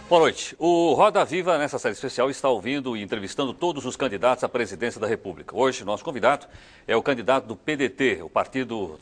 Boa noite. O Roda Viva, nessa série especial, está ouvindo e entrevistando todos os candidatos à presidência da República. Hoje, nosso convidado é o candidato do PDT, o Partido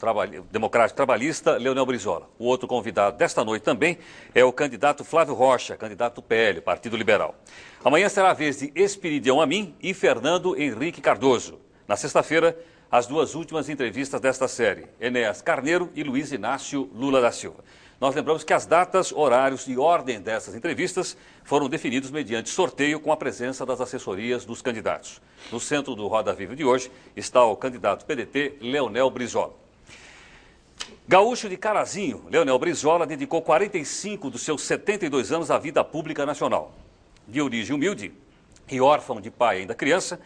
Democrático Trabalhista, Leonel Brizola. O outro convidado desta noite também é o candidato Flávio Rocha, candidato do PL, Partido Liberal. Amanhã será a vez de Esperidião Amin e Fernando Henrique Cardoso. Na sexta-feira, as duas últimas entrevistas desta série, Enéas Carneiro e Luiz Inácio Lula da Silva. Nós lembramos que as datas, horários e ordem dessas entrevistas foram definidos mediante sorteio com a presença das assessorias dos candidatos. No centro do Roda Viva de hoje está o candidato PDT, Leonel Brizola. Gaúcho de Carazinho, Leonel Brizola dedicou 45 dos seus 72 anos à vida pública nacional. De origem humilde e órfão de pai ainda criança,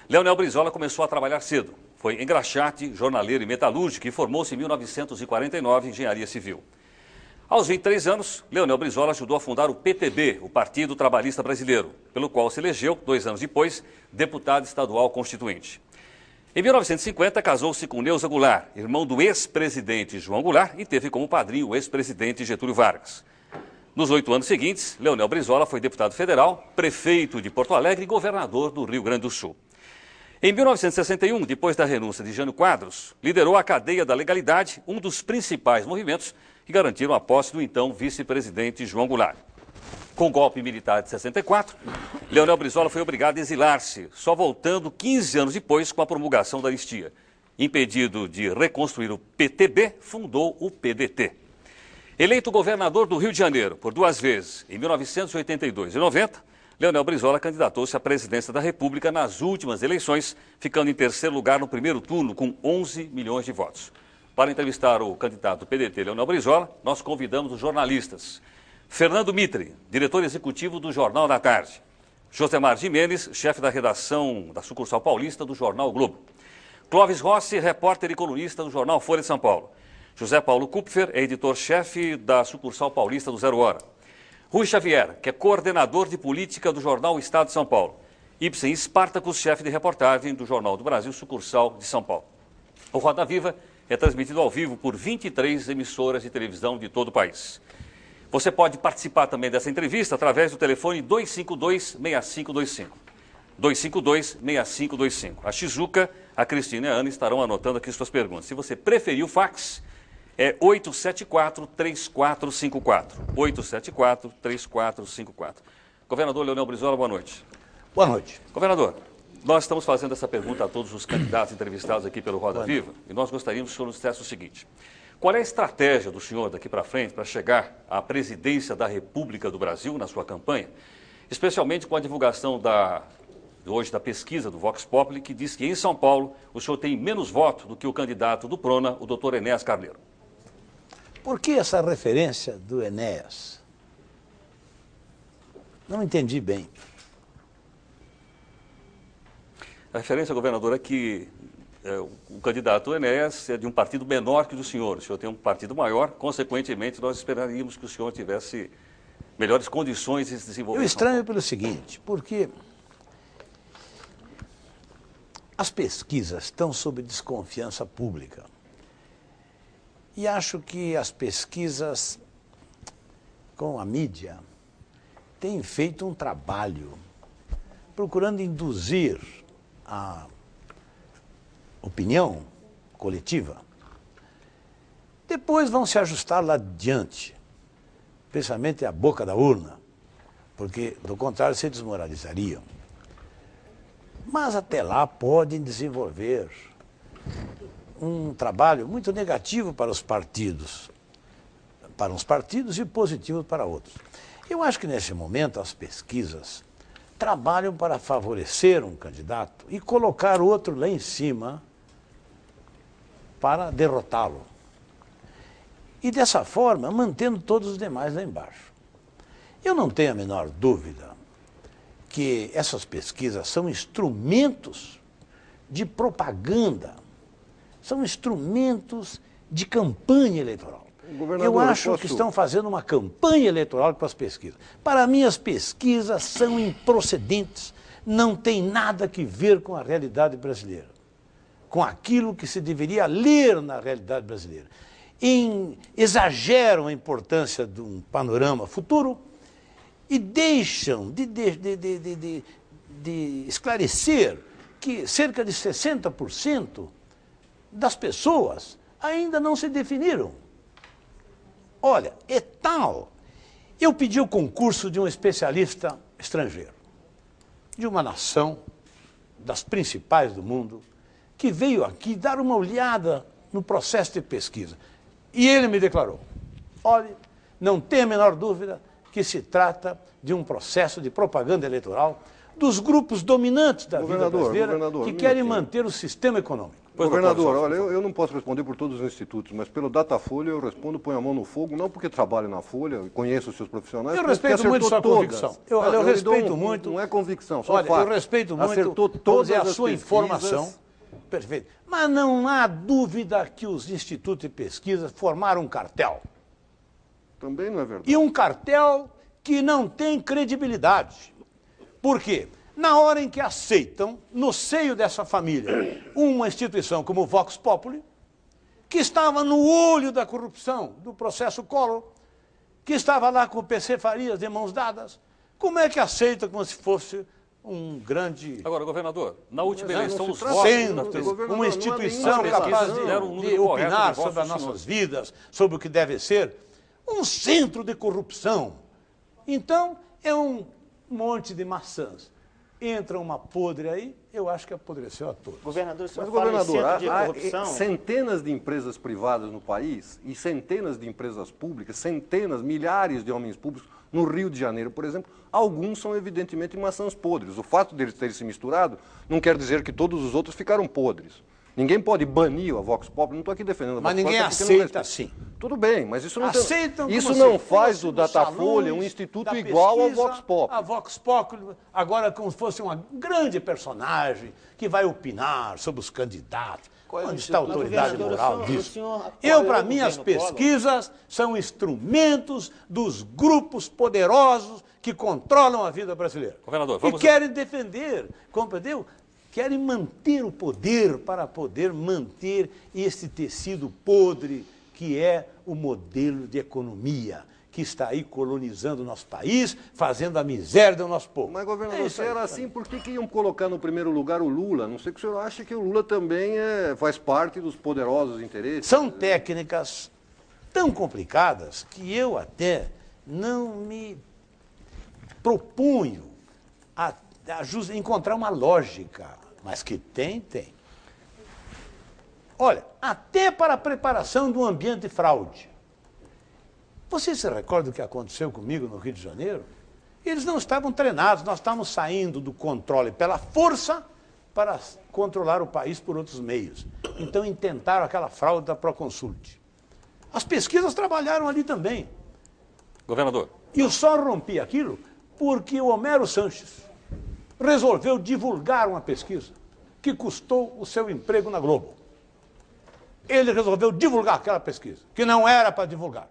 Leonel Brizola começou a trabalhar cedo. Foi engraxate, jornaleiro e metalúrgico e formou-se em 1949 em engenharia civil. Aos 23 anos, Leonel Brizola ajudou a fundar o PTB, o Partido Trabalhista Brasileiro, pelo qual se elegeu, 2 anos depois, deputado estadual constituinte. Em 1950, casou-se com Neuza Goulart, irmão do ex-presidente João Goulart, e teve como padrinho o ex-presidente Getúlio Vargas. Nos 8 anos seguintes, Leonel Brizola foi deputado federal, prefeito de Porto Alegre e governador do Rio Grande do Sul. Em 1961, depois da renúncia de Jânio Quadros, liderou a cadeia da legalidade, um dos principais movimentos que garantiram a posse do então vice-presidente João Goulart. Com o golpe militar de 64, Leonel Brizola foi obrigado a exilar-se, só voltando 15 anos depois com a promulgação da anistia. Impedido de reconstruir o PTB, fundou o PDT. Eleito governador do Rio de Janeiro por 2 vezes, em 1982 e 90, Leonel Brizola candidatou-se à presidência da República nas últimas eleições, ficando em terceiro lugar no primeiro turno com 11 milhões de votos. Para entrevistar o candidato do PDT, Leonel Brizola, nós convidamos os jornalistas. Fernando Mitre, diretor executivo do Jornal da Tarde. Josemar Gimenez, chefe da redação da sucursal paulista do Jornal o Globo. Clóvis Rossi, repórter e colunista do Jornal Folha de São Paulo. José Paulo Kupfer é editor-chefe da sucursal paulista do Zero Hora. Rui Xavier, que é coordenador de política do Jornal Estado de São Paulo. Ibsen Spartacus, chefe de reportagem do Jornal do Brasil, sucursal de São Paulo. O Roda Viva é transmitido ao vivo por 23 emissoras de televisão de todo o país. Você pode participar também dessa entrevista através do telefone 252-6525. 252-6525. A Shizuka, a Cristina e a Ana estarão anotando aqui suas perguntas. Se você preferir o fax, é 874-3454. 874-3454. Governador Leonel Brizola, boa noite. Boa noite. Governador, nós estamos fazendo essa pergunta a todos os candidatos entrevistados aqui pelo Roda Viva e nós gostaríamos que o senhor nos dissesse o seguinte. Qual é a estratégia do senhor daqui para frente para chegar à presidência da República do Brasil na sua campanha, especialmente com a divulgação hoje da pesquisa do Vox Populi, que diz que em São Paulo o senhor tem menos voto do que o candidato do PRONA, o doutor Enéas Carneiro? Por que essa referência do Enéas? Não entendi bem. A referência, governador, é que o candidato Enéas é de um partido menor que o do senhor. O senhor tem um partido maior, consequentemente, nós esperaríamos que o senhor tivesse melhores condições de se desenvolver. Eu estranho pelo seguinte, porque as pesquisas estão sob desconfiança pública. E acho que as pesquisas com a mídia têm feito um trabalho procurando induzir a opinião coletiva. Depois vão se ajustar lá adiante, principalmente a boca da urna, porque, do contrário, se desmoralizariam. Mas até lá podem desenvolver um trabalho muito negativo para os partidos e positivo para outros. Eu acho que nesse momento as pesquisas trabalham para favorecer um candidato e colocar outro lá em cima para derrotá-lo. E dessa forma, mantendo todos os demais lá embaixo. Eu não tenho a menor dúvida que essas pesquisas são instrumentos de propaganda, são instrumentos de campanha eleitoral. Eu acho que estão fazendo uma campanha eleitoral com as pesquisas. Para mim, as pesquisas são improcedentes, não tem nada que ver com a realidade brasileira, com aquilo que se deveria ler na realidade brasileira. Exageram a importância de um panorama futuro e deixam de esclarecer que cerca de 60% das pessoas ainda não se definiram. Olha, é tal. Eu pedi o concurso de um especialista estrangeiro, de uma nação das principais do mundo, que veio aqui dar uma olhada no processo de pesquisa. E ele me declarou, olha, não tem a menor dúvida que se trata de um processo de propaganda eleitoral dos grupos dominantes da vida brasileira que querem manter o sistema econômico. Governador, olha, eu não posso responder por todos os institutos, mas pelo Datafolha eu respondo, ponho a mão no fogo, não porque trabalho na Folha e conheço os seus profissionais, eu respeito muito sua convicção. Eu respeito muito. Não é convicção, só olha, fato. Eu respeito muito Acertou todas a sua informação. Perfeito. Mas não há dúvida que os institutos de pesquisa formaram um cartel. Também não é verdade. E um cartel que não tem credibilidade. Por quê? Na hora em que aceitam, no seio dessa família, uma instituição como o Vox Populi, que estava no olho da corrupção do processo Collor, que estava lá com o PC Farias de mãos dadas, como é que aceita como se fosse um grande... Agora, governador, na última eleição, os votos... Uma instituição capaz de opinar sobre as nossas vidas, sobre o que deve ser, um centro de corrupção. Então, é um monte de maçãs. Entra uma podre aí, eu acho que apodreceu a todos. Governador, o senhor fala em centro de corrupção. Há centenas de empresas privadas no país e centenas de empresas públicas, centenas, milhares de homens públicos no Rio de Janeiro, por exemplo. Alguns são evidentemente maçãs podres. O fato deles terem se misturado não quer dizer que todos os outros ficaram podres. Ninguém pode banir a Vox Populi, não estou aqui defendendo a Vox Mas Populi. ninguém aceita assim. Tudo bem, mas isso não, isso não faz do Datafolha um instituto igual ao Vox Populi. A Vox Populi agora como se fosse uma grande personagem que vai opinar sobre os candidatos. Onde está a autoridade moral disso? Para mim, as pesquisas são instrumentos dos grupos poderosos que controlam a vida brasileira. Governador, e querem defender, compreendeu? Querem manter o poder para poder manter esse tecido podre que é o modelo de economia que está aí colonizando o nosso país, fazendo a miséria do nosso povo. Mas, governador, se era assim, por que iam colocar no primeiro lugar o Lula? Não sei que o senhor acha que o Lula também faz parte dos poderosos interesses. São técnicas tão complicadas que eu até não me propunho a encontrar uma lógica, mas que tem. Olha, até para a preparação do ambiente de fraude. Você se recorda do que aconteceu comigo no Rio de Janeiro? Eles não estavam treinados, nós estávamos saindo do controle pela força para controlar o país por outros meios. Então intentaram aquela fraude da Proconsult. As pesquisas trabalharam ali também. Governador. E eu só rompi aquilo porque o Homero Sanches resolveu divulgar uma pesquisa que custou o seu emprego na Globo. Ele resolveu divulgar aquela pesquisa, que não era para divulgar.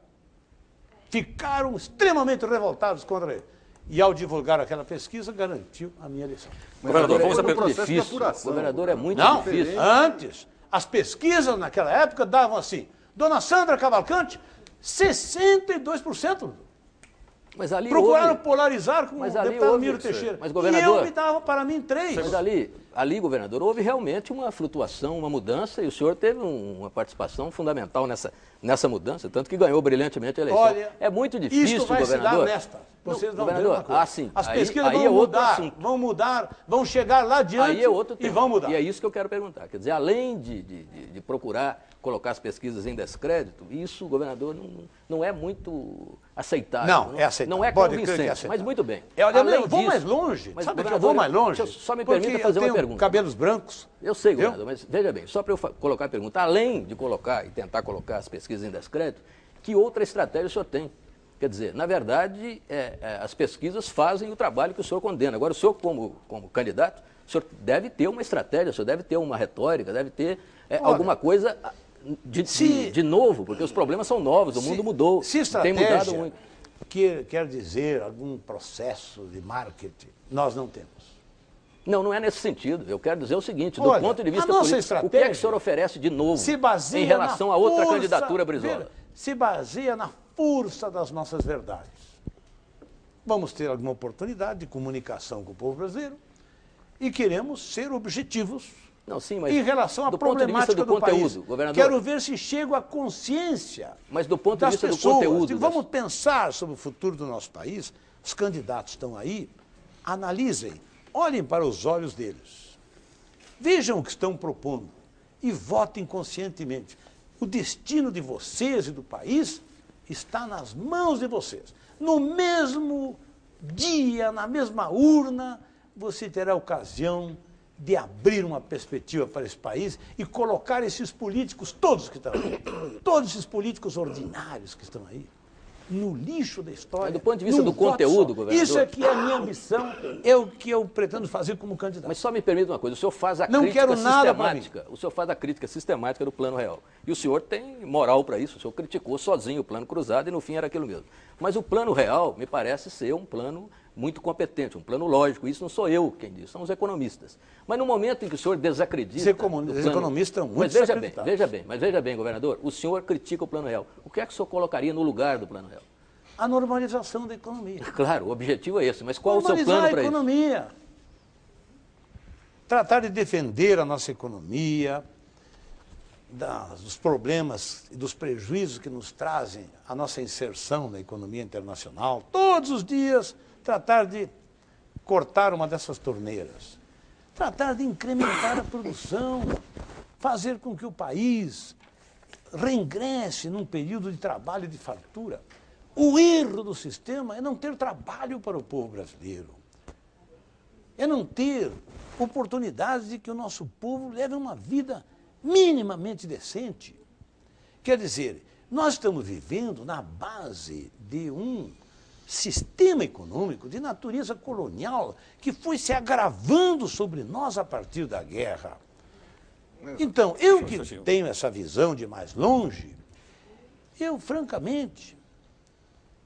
Ficaram extremamente revoltados contra ele. E ao divulgar aquela pesquisa, garantiu a minha eleição. Governador, vamos a pergunta difícil. Governador, é muito difícil. Não, antes, as pesquisas naquela época davam assim, Dona Sandra Cavalcante, 62%. Mas ali procuraram polarizar com o deputado Miro Teixeira. Mas, governador, e eu me dava, para mim, 3. Mas ali, governador, houve realmente uma flutuação, uma mudança, e o senhor teve uma participação fundamental nessa mudança, tanto que ganhou brilhantemente a eleição. Olha, é muito difícil, isto vai governador. Se dar nesta. Vocês não governador, uma coisa. sim. As pesquisas vão mudar, vão chegar lá adiante e vão mudar. E é isso que eu quero perguntar. Quer dizer, além de procurar colocar as pesquisas em descrédito, isso, governador, não é muito aceitável. Não é aceitável. Não é convincente, mas muito bem. Eu vou mais longe. Mas, sabe que eu vou mais longe? Só me permita fazer uma pergunta. Cabelos brancos. Eu sei, governador, mas veja bem, só para eu colocar a pergunta, além de colocar e tentar colocar as pesquisas em descrédito, que outra estratégia o senhor tem? Quer dizer, na verdade, as pesquisas fazem o trabalho que o senhor condena. Agora, o senhor, como candidato, o senhor deve ter uma estratégia, o senhor deve ter uma retórica, deve ter alguma coisa de novo, porque os problemas são novos, o mundo mudou, tem mudado muito. Quer dizer algum processo de marketing, nós não temos. Não é nesse sentido. Eu quero dizer o seguinte, do ponto de vista político, o que é que o senhor oferece de novo em relação a outra candidatura, Brizola? Se baseia na força das nossas verdades. vamos ter alguma oportunidade de comunicação com o povo brasileiro e queremos ser objetivos Não, sim, mas em relação à do ponto de vista problemática do do país. conteúdo, governador. Quero ver se chego à consciência Mas do ponto de das vista do pessoas. conteúdo. Vamos pensar sobre o futuro do nosso país. Os candidatos estão aí, analisem, olhem para os olhos deles. Vejam o que estão propondo e votem conscientemente. O destino de vocês e do país está nas mãos de vocês. No mesmo dia, na mesma urna, você terá a ocasião de abrir uma perspectiva para esse país e colocar esses políticos, todos que estão aí, todos esses políticos ordinários que estão aí, no lixo da história. Mas do ponto de vista num do conteúdo, voto só. governador. Isso é que é a minha ambição, é o que eu pretendo fazer como candidato. Mas só me permita uma coisa, o senhor faz a Não crítica quero nada para mim. sistemática. O senhor faz a crítica sistemática do Plano Real. E o senhor tem moral para isso. O senhor criticou sozinho o Plano Cruzado e no fim era aquilo mesmo. Mas o Plano Real me parece ser um plano muito competente, um plano lógico. Isso não sou eu quem diz, são os economistas. Mas no momento em que o senhor desacredita... Os economistas estão muito Mas veja bem, desacreditados. veja bem, governador, o senhor critica o Plano Real. O que é que o senhor colocaria no lugar do Plano Real? A normalização da economia. Claro, o objetivo é esse, mas qual o seu Normalizar plano a para isso? economia. Tratar de defender a nossa economia, dos problemas e dos prejuízos que nos trazem a nossa inserção na economia internacional. Todos os dias, tratar de cortar uma dessas torneiras. Tratar de incrementar a produção, fazer com que o país reingresse num período de trabalho e de fartura. O erro do sistema é não ter trabalho para o povo brasileiro. É não ter oportunidades de que o nosso povo leve uma vida minimamente decente. Quer dizer, nós estamos vivendo na base de um sistema econômico de natureza colonial que foi se agravando sobre nós a partir da guerra. Então, eu que tenho essa visão de mais longe, eu, francamente,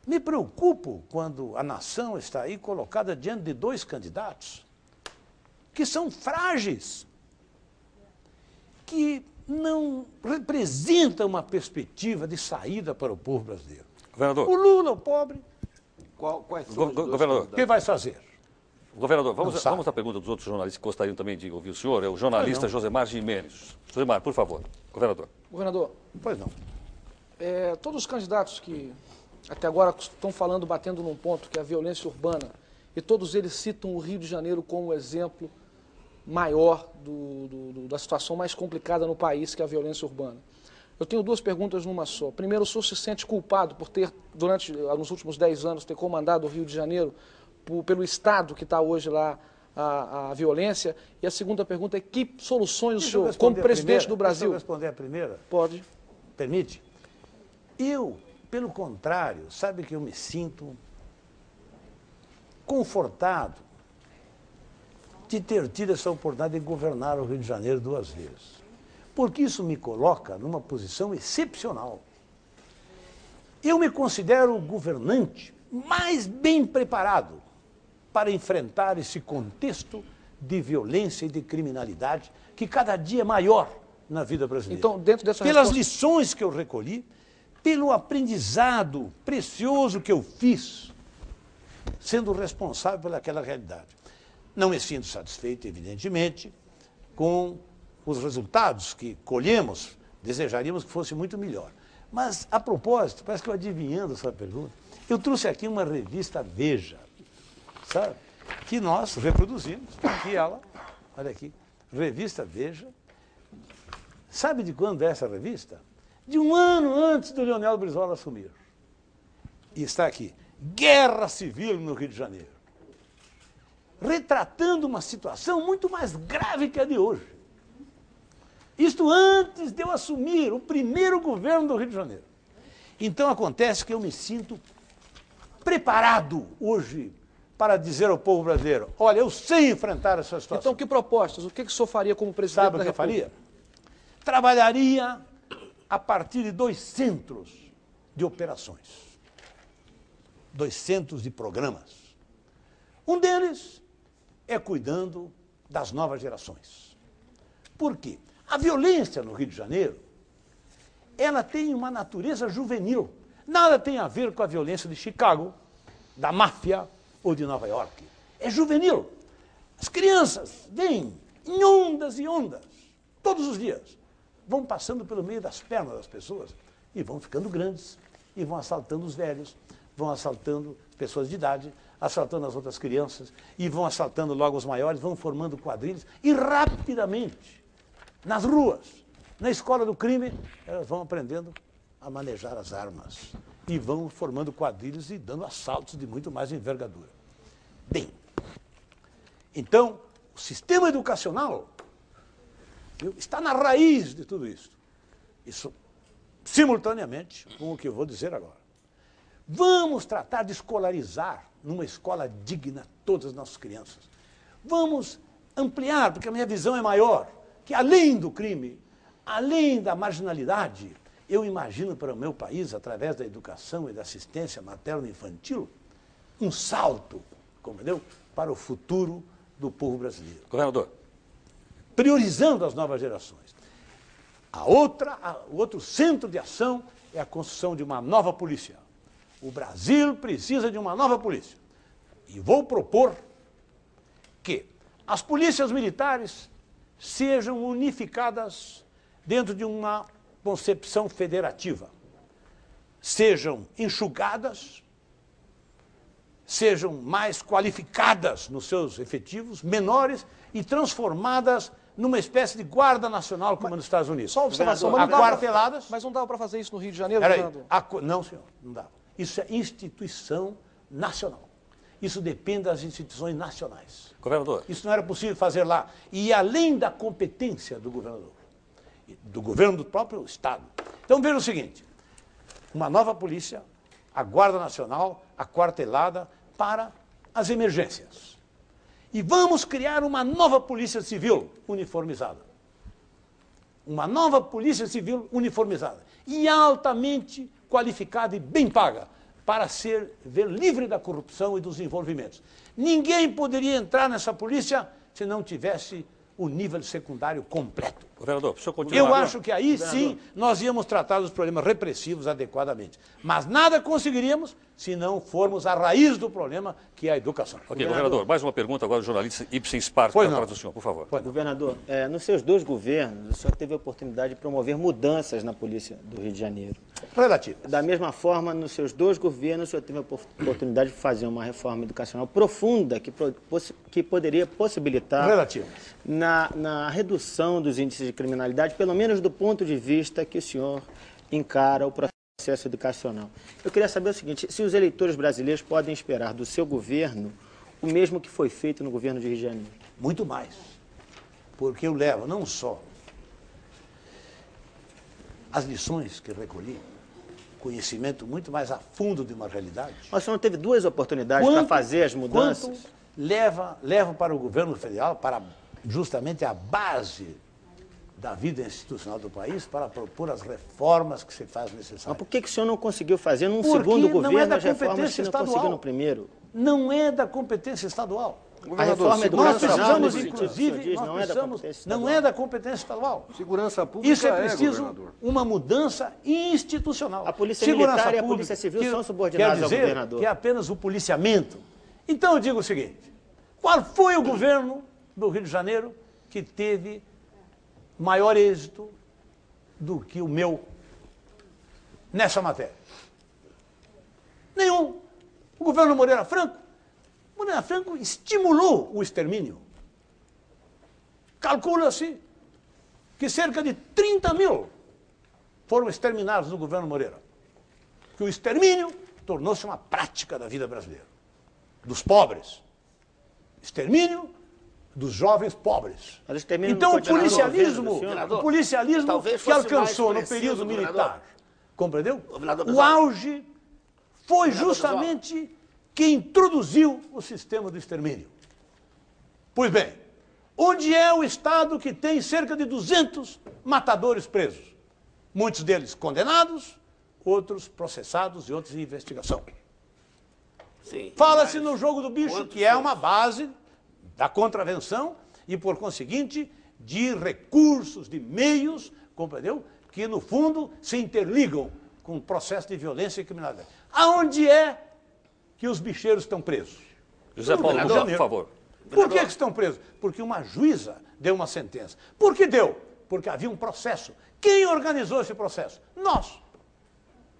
me preocupo quando a nação está aí colocada diante de dois candidatos que são frágeis, que não representam uma perspectiva de saída para o povo brasileiro. Governador. O Lula, o pobre, Quais são os dois Governador. o que vai fazer? Governador, Não sabe. vamos à pergunta dos outros jornalistas que gostariam também de ouvir o senhor. É o jornalista Josemar Gimenez. Josemar, por favor. Governador. Governador, Pois não. todos os candidatos que até agora estão falando, batendo num ponto, que é a violência urbana, e todos eles citam o Rio de Janeiro como exemplo maior da situação mais complicada no país, que é a violência urbana. Eu tenho duas perguntas numa só. Primeiro, o senhor se sente culpado por ter, nos últimos 10 anos, ter comandado o Rio de Janeiro pelo Estado que está hoje lá a violência? E a segunda pergunta é que soluções o senhor, como presidente do Brasil... Deixa eu responder a primeira. Pode. Permite? Eu, pelo contrário, sabe que eu me sinto confortado de ter tido essa oportunidade de governar o Rio de Janeiro 2 vezes. Porque isso me coloca numa posição excepcional. Eu me considero o governante mais bem preparado para enfrentar esse contexto de violência e de criminalidade que cada dia é maior na vida brasileira. Então, dentro dessa Pelas resposta... lições que eu recolhi, pelo aprendizado precioso que eu fiz, sendo responsável pelaquela realidade. Não me sinto satisfeito, evidentemente, com os resultados que colhemos, desejaríamos que fosse muito melhor. Mas, a propósito, parece que eu adivinhando a sua pergunta, eu trouxe aqui uma revista Veja, sabe? Que nós reproduzimos, aqui ela, olha aqui, revista Veja. Sabe de quando é essa revista? De um ano antes do Leonel Brizola assumir. E está aqui, Guerra Civil no Rio de Janeiro. Retratando uma situação muito mais grave que a de hoje. Isto antes de eu assumir o primeiro governo do Rio de Janeiro. Então acontece que eu me sinto preparado hoje para dizer ao povo brasileiro, olha, eu sei enfrentar essa situação. Então, que propostas? O que o senhor faria como presidente Sabe da o que eu República? faria? Trabalharia a partir de 2 centros de operações. 2 centros de programas. Um deles é cuidando das novas gerações. Por quê? A violência no Rio de Janeiro, ela tem uma natureza juvenil. Nada tem a ver com a violência de Chicago, da máfia ou de Nova York. É juvenil. As crianças vêm em ondas e ondas, todos os dias. Vão passando pelo meio das pernas das pessoas e vão ficando grandes e vão assaltando os velhos, vão assaltando pessoas de idade, assaltando as outras crianças e vão assaltando logo os maiores, vão formando quadrilhas e rapidamente, nas ruas, na escola do crime, elas vão aprendendo a manejar as armas e vão formando quadrilhas e dando assaltos de muito mais envergadura. Bem, então, o sistema educacional está na raiz de tudo isso. Isso simultaneamente com o que eu vou dizer agora. Vamos tratar de escolarizar numa escola digna todas as nossas crianças. Vamos ampliar, porque a minha visão é maior, que além do crime, além da marginalidade, eu imagino para o meu país, através da educação e da assistência materno-infantil, um salto, compreendeu? Para o futuro do povo brasileiro. Governador. Priorizando as novas gerações. O outro centro de ação é a construção de uma nova polícia. O Brasil precisa de uma nova polícia. E vou propor que as polícias militares sejam unificadas dentro de uma concepção federativa. Sejam enxugadas, sejam mais qualificadas nos seus efetivos, menores, e transformadas numa espécie de guarda nacional, como nos Estados Unidos. Só observação, mas não dava para fazer isso no Rio de Janeiro, governador? Não, senhor, não dava. Isso é instituição nacional. Isso depende das instituições nacionais. Governador. Isso não era possível fazer lá. E além da competência do governador, do governo do próprio Estado. Então veja o seguinte, uma nova polícia, a Guarda Nacional, aquartelada para as emergências. E vamos criar uma nova polícia civil uniformizada. Uma nova polícia civil uniformizada. E altamente qualificada e bem paga para ser livre da corrupção e dos envolvimentos. Ninguém poderia entrar nessa polícia se não tivesse o nível secundário completo. Governador, o senhor continua. Eu acho que aí sim nós íamos tratar dos problemas repressivos adequadamente. Mas nada conseguiríamos se não formos à raiz do problema, que é a educação. Ok, governador, mais uma pergunta agora do jornalista Ibsen Sparta para o senhor, por favor. Governador, nos seus 2 governos, o senhor teve a oportunidade de promover mudanças na Polícia do Rio de Janeiro. Relativo. Da mesma forma, nos seus 2 governos, o senhor teve a oportunidade de fazer uma reforma educacional profunda que poderia possibilitar na redução dos índices de criminalidade, pelo menos do ponto de vista que o senhor encara o processo educacional. Eu queria saber o seguinte, se os eleitores brasileiros podem esperar do seu governo o mesmo que foi feito no governo de Rio de Janeiro? Muito mais. Porque eu levo não só as lições que recolhi, conhecimento muito mais a fundo de uma realidade. Mas o senhor não teve 2 oportunidades para fazer as mudanças? Levo para o governo federal, para justamente a base da vida institucional do país, para propor as reformas que se faz necessárias. Mas por que o senhor não conseguiu fazer num segundo governo as reformas que não conseguiu no primeiro? Não é da competência estadual. A reforma Nós precisamos, educacional, inclusive, não é da competência estadual. Segurança pública Isso é preciso governador. uma mudança institucional. A Polícia Segurança Militar e a pública, Polícia Civil são subordinados quer dizer ao governador. Que é apenas o policiamento. Então eu digo o seguinte, qual foi o governo do Rio de Janeiro que teve maior êxito do que o meu nessa matéria? Nenhum. O governo Moreira Franco estimulou o extermínio. Calcula-se que cerca de 30 mil foram exterminados no governo Moreira. Que o extermínio tornou-se uma prática da vida brasileira. Dos pobres. Extermínio dos jovens pobres. Então o policialismo que alcançou no período militar, compreendeu? O auge foi justamente que introduziu o sistema do extermínio. Pois bem, onde é o Estado que tem cerca de 200 matadores presos? Muitos deles condenados, outros processados e outros em investigação. Fala-se no jogo do bicho, que é uma base da contravenção e, por conseguinte, de recursos, de meios, compreendeu? Que, no fundo, se interligam com o processo de violência e criminalidade. Aonde é que os bicheiros estão presos? José Paulo, por favor. Por que estão presos? Porque uma juíza deu uma sentença. Por que deu? Porque havia um processo. Quem organizou esse processo? Nós.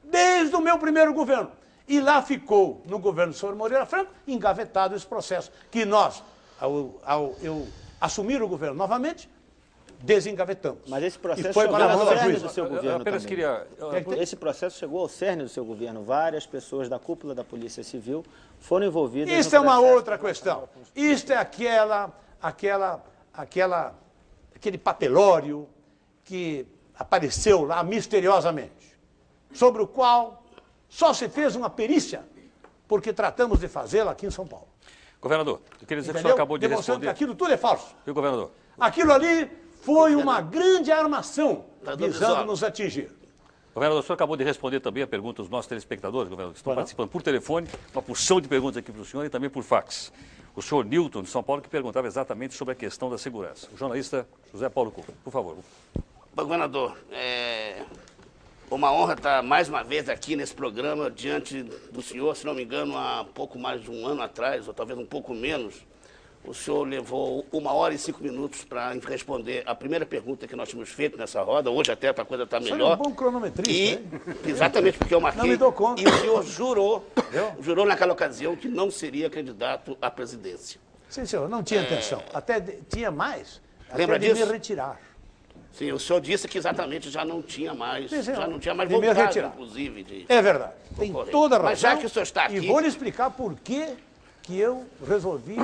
Desde o meu primeiro governo. E lá ficou, no governo do senhor Moreira Franco, engavetado esse processo. Que nós, ao eu assumir o governo novamente, desengavetamos. Mas esse processo e foi chegou para a ao mão da cerne juíza. do seu governo Eu apenas também. queria... Esse processo chegou ao cerne do seu governo. Várias pessoas da cúpula da Polícia Civil foram envolvidas Isso no é uma processo. outra questão. Isto é aquele papelório que apareceu lá misteriosamente, sobre o qual só se fez uma perícia, porque tratamos de fazê-la aqui em São Paulo. Governador, eu queria dizer que o Entendeu? senhor acabou de Demonstrando responder. que aquilo tudo é falso. Viu, governador? Aquilo ali foi uma grande armação visando nos atingir. Governador, o senhor acabou de responder também a pergunta dos nossos telespectadores, governador, que estão participando por telefone, uma porção de perguntas aqui para o senhor e também por fax. O senhor Newton, de São Paulo, que perguntava exatamente sobre a questão da segurança. O jornalista José Paulo Couto, por favor. Governador, uma honra estar mais uma vez aqui nesse programa diante do senhor. Se não me engano, há pouco mais de um ano atrás, ou talvez um pouco menos, o senhor levou 1 hora e 5 minutos para responder a primeira pergunta que nós tínhamos feito nessa roda. Hoje até a coisa está melhor. É um bom cronometrista, hein? Exatamente porque eu marquei. Não me dou conta. E o senhor jurou naquela ocasião que não seria candidato à presidência. Sim, senhor, não tinha intenção. Tinha mais. Lembra até de disso? me retirar. Sim, o senhor disse que exatamente já não tinha mais, Sim, senhor. já não tinha mais De me vontade, retirar. inclusive, de... É verdade. Tem Concorrente. toda a razão. Mas já que o senhor está aqui... E vou lhe explicar por que eu resolvi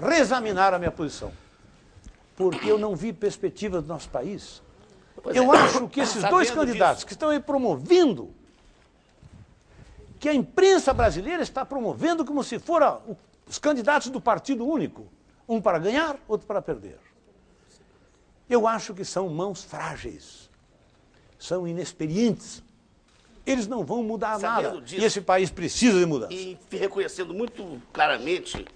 reexaminar a minha posição. Porque eu não vi perspectiva do nosso país. Pois Eu é. acho que esses dois Sabendo candidatos disso. que estão aí promovendo, que a imprensa brasileira está promovendo como se foram os candidatos do partido único. Um para ganhar, outro para perder. Eu acho que são mãos frágeis, são inexperientes. Eles não vão mudar Sabendo nada. disso, E esse país precisa de mudança. E reconhecendo muito claramente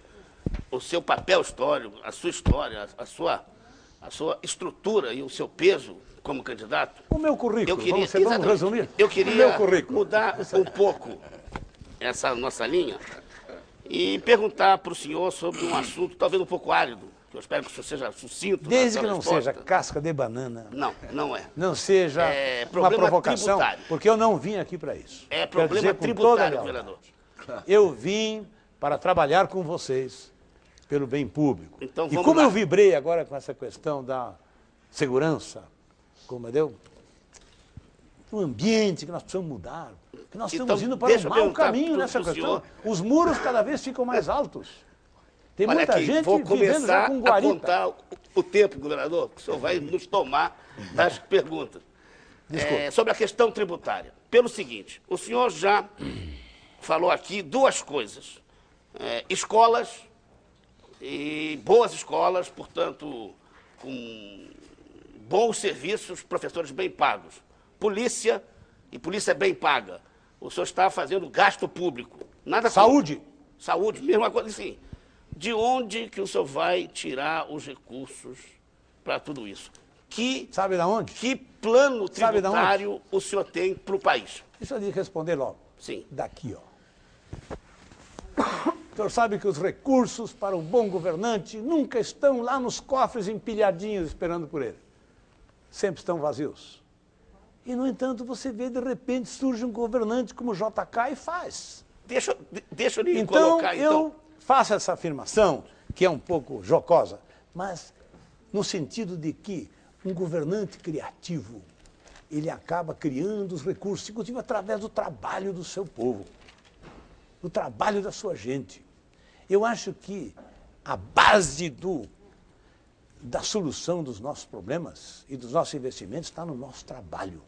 o seu papel histórico, a sua história, a sua estrutura e o seu peso como candidato. O meu currículo, vamos exatamente, resumir? Eu O queria meu currículo. mudar um pouco essa nossa linha e perguntar para o senhor sobre um assunto talvez um pouco árido, que eu espero que o senhor seja sucinto. Desde na que sua não resposta. seja casca de banana, Não, não é. não seja uma problema provocação, tributário. porque eu não vim aqui para isso. É Quero problema dizer com toda a tributário, lealdade. governador. Eu vim para trabalhar com vocês pelo bem público. Então, E vamos como lá. eu vibrei agora com essa questão da segurança, como deu, o ambiente que nós precisamos mudar, que nós Então, estamos indo para deixa um eu mau perguntar caminho pro nessa questão. senhor. Os muros cada vez ficam mais altos. Tem Olha muita aqui, gente vou vivendo já começar com a guarita. contar o tempo, governador, que o senhor vai nos tomar das perguntas. Sobre a questão tributária. Pelo seguinte, o senhor já falou aqui duas coisas. Escolas, e boas escolas, portanto, com bons serviços, professores bem pagos. Polícia, e polícia bem paga. O senhor está fazendo gasto público. Nada Saúde. Saúde, mesma coisa assim. De onde que o senhor vai tirar os recursos para tudo isso? Sabe de onde? Que plano Sabe de onde? tributário o senhor tem para o país? Deixa eu lhe responder logo. Sim. Daqui, ó. O senhor sabe que os recursos para um bom governante nunca estão lá nos cofres empilhadinhos esperando por ele. Sempre estão vazios. E, no entanto, você vê, de repente, surge um governante como o JK e faz. Deixa eu lhe Então, colocar, eu faço essa afirmação, que é um pouco jocosa, mas no sentido de que um governante criativo, ele acaba criando os recursos, inclusive através do trabalho do seu povo, do trabalho da sua gente. Eu acho que a base da solução dos nossos problemas e dos nossos investimentos está no nosso trabalho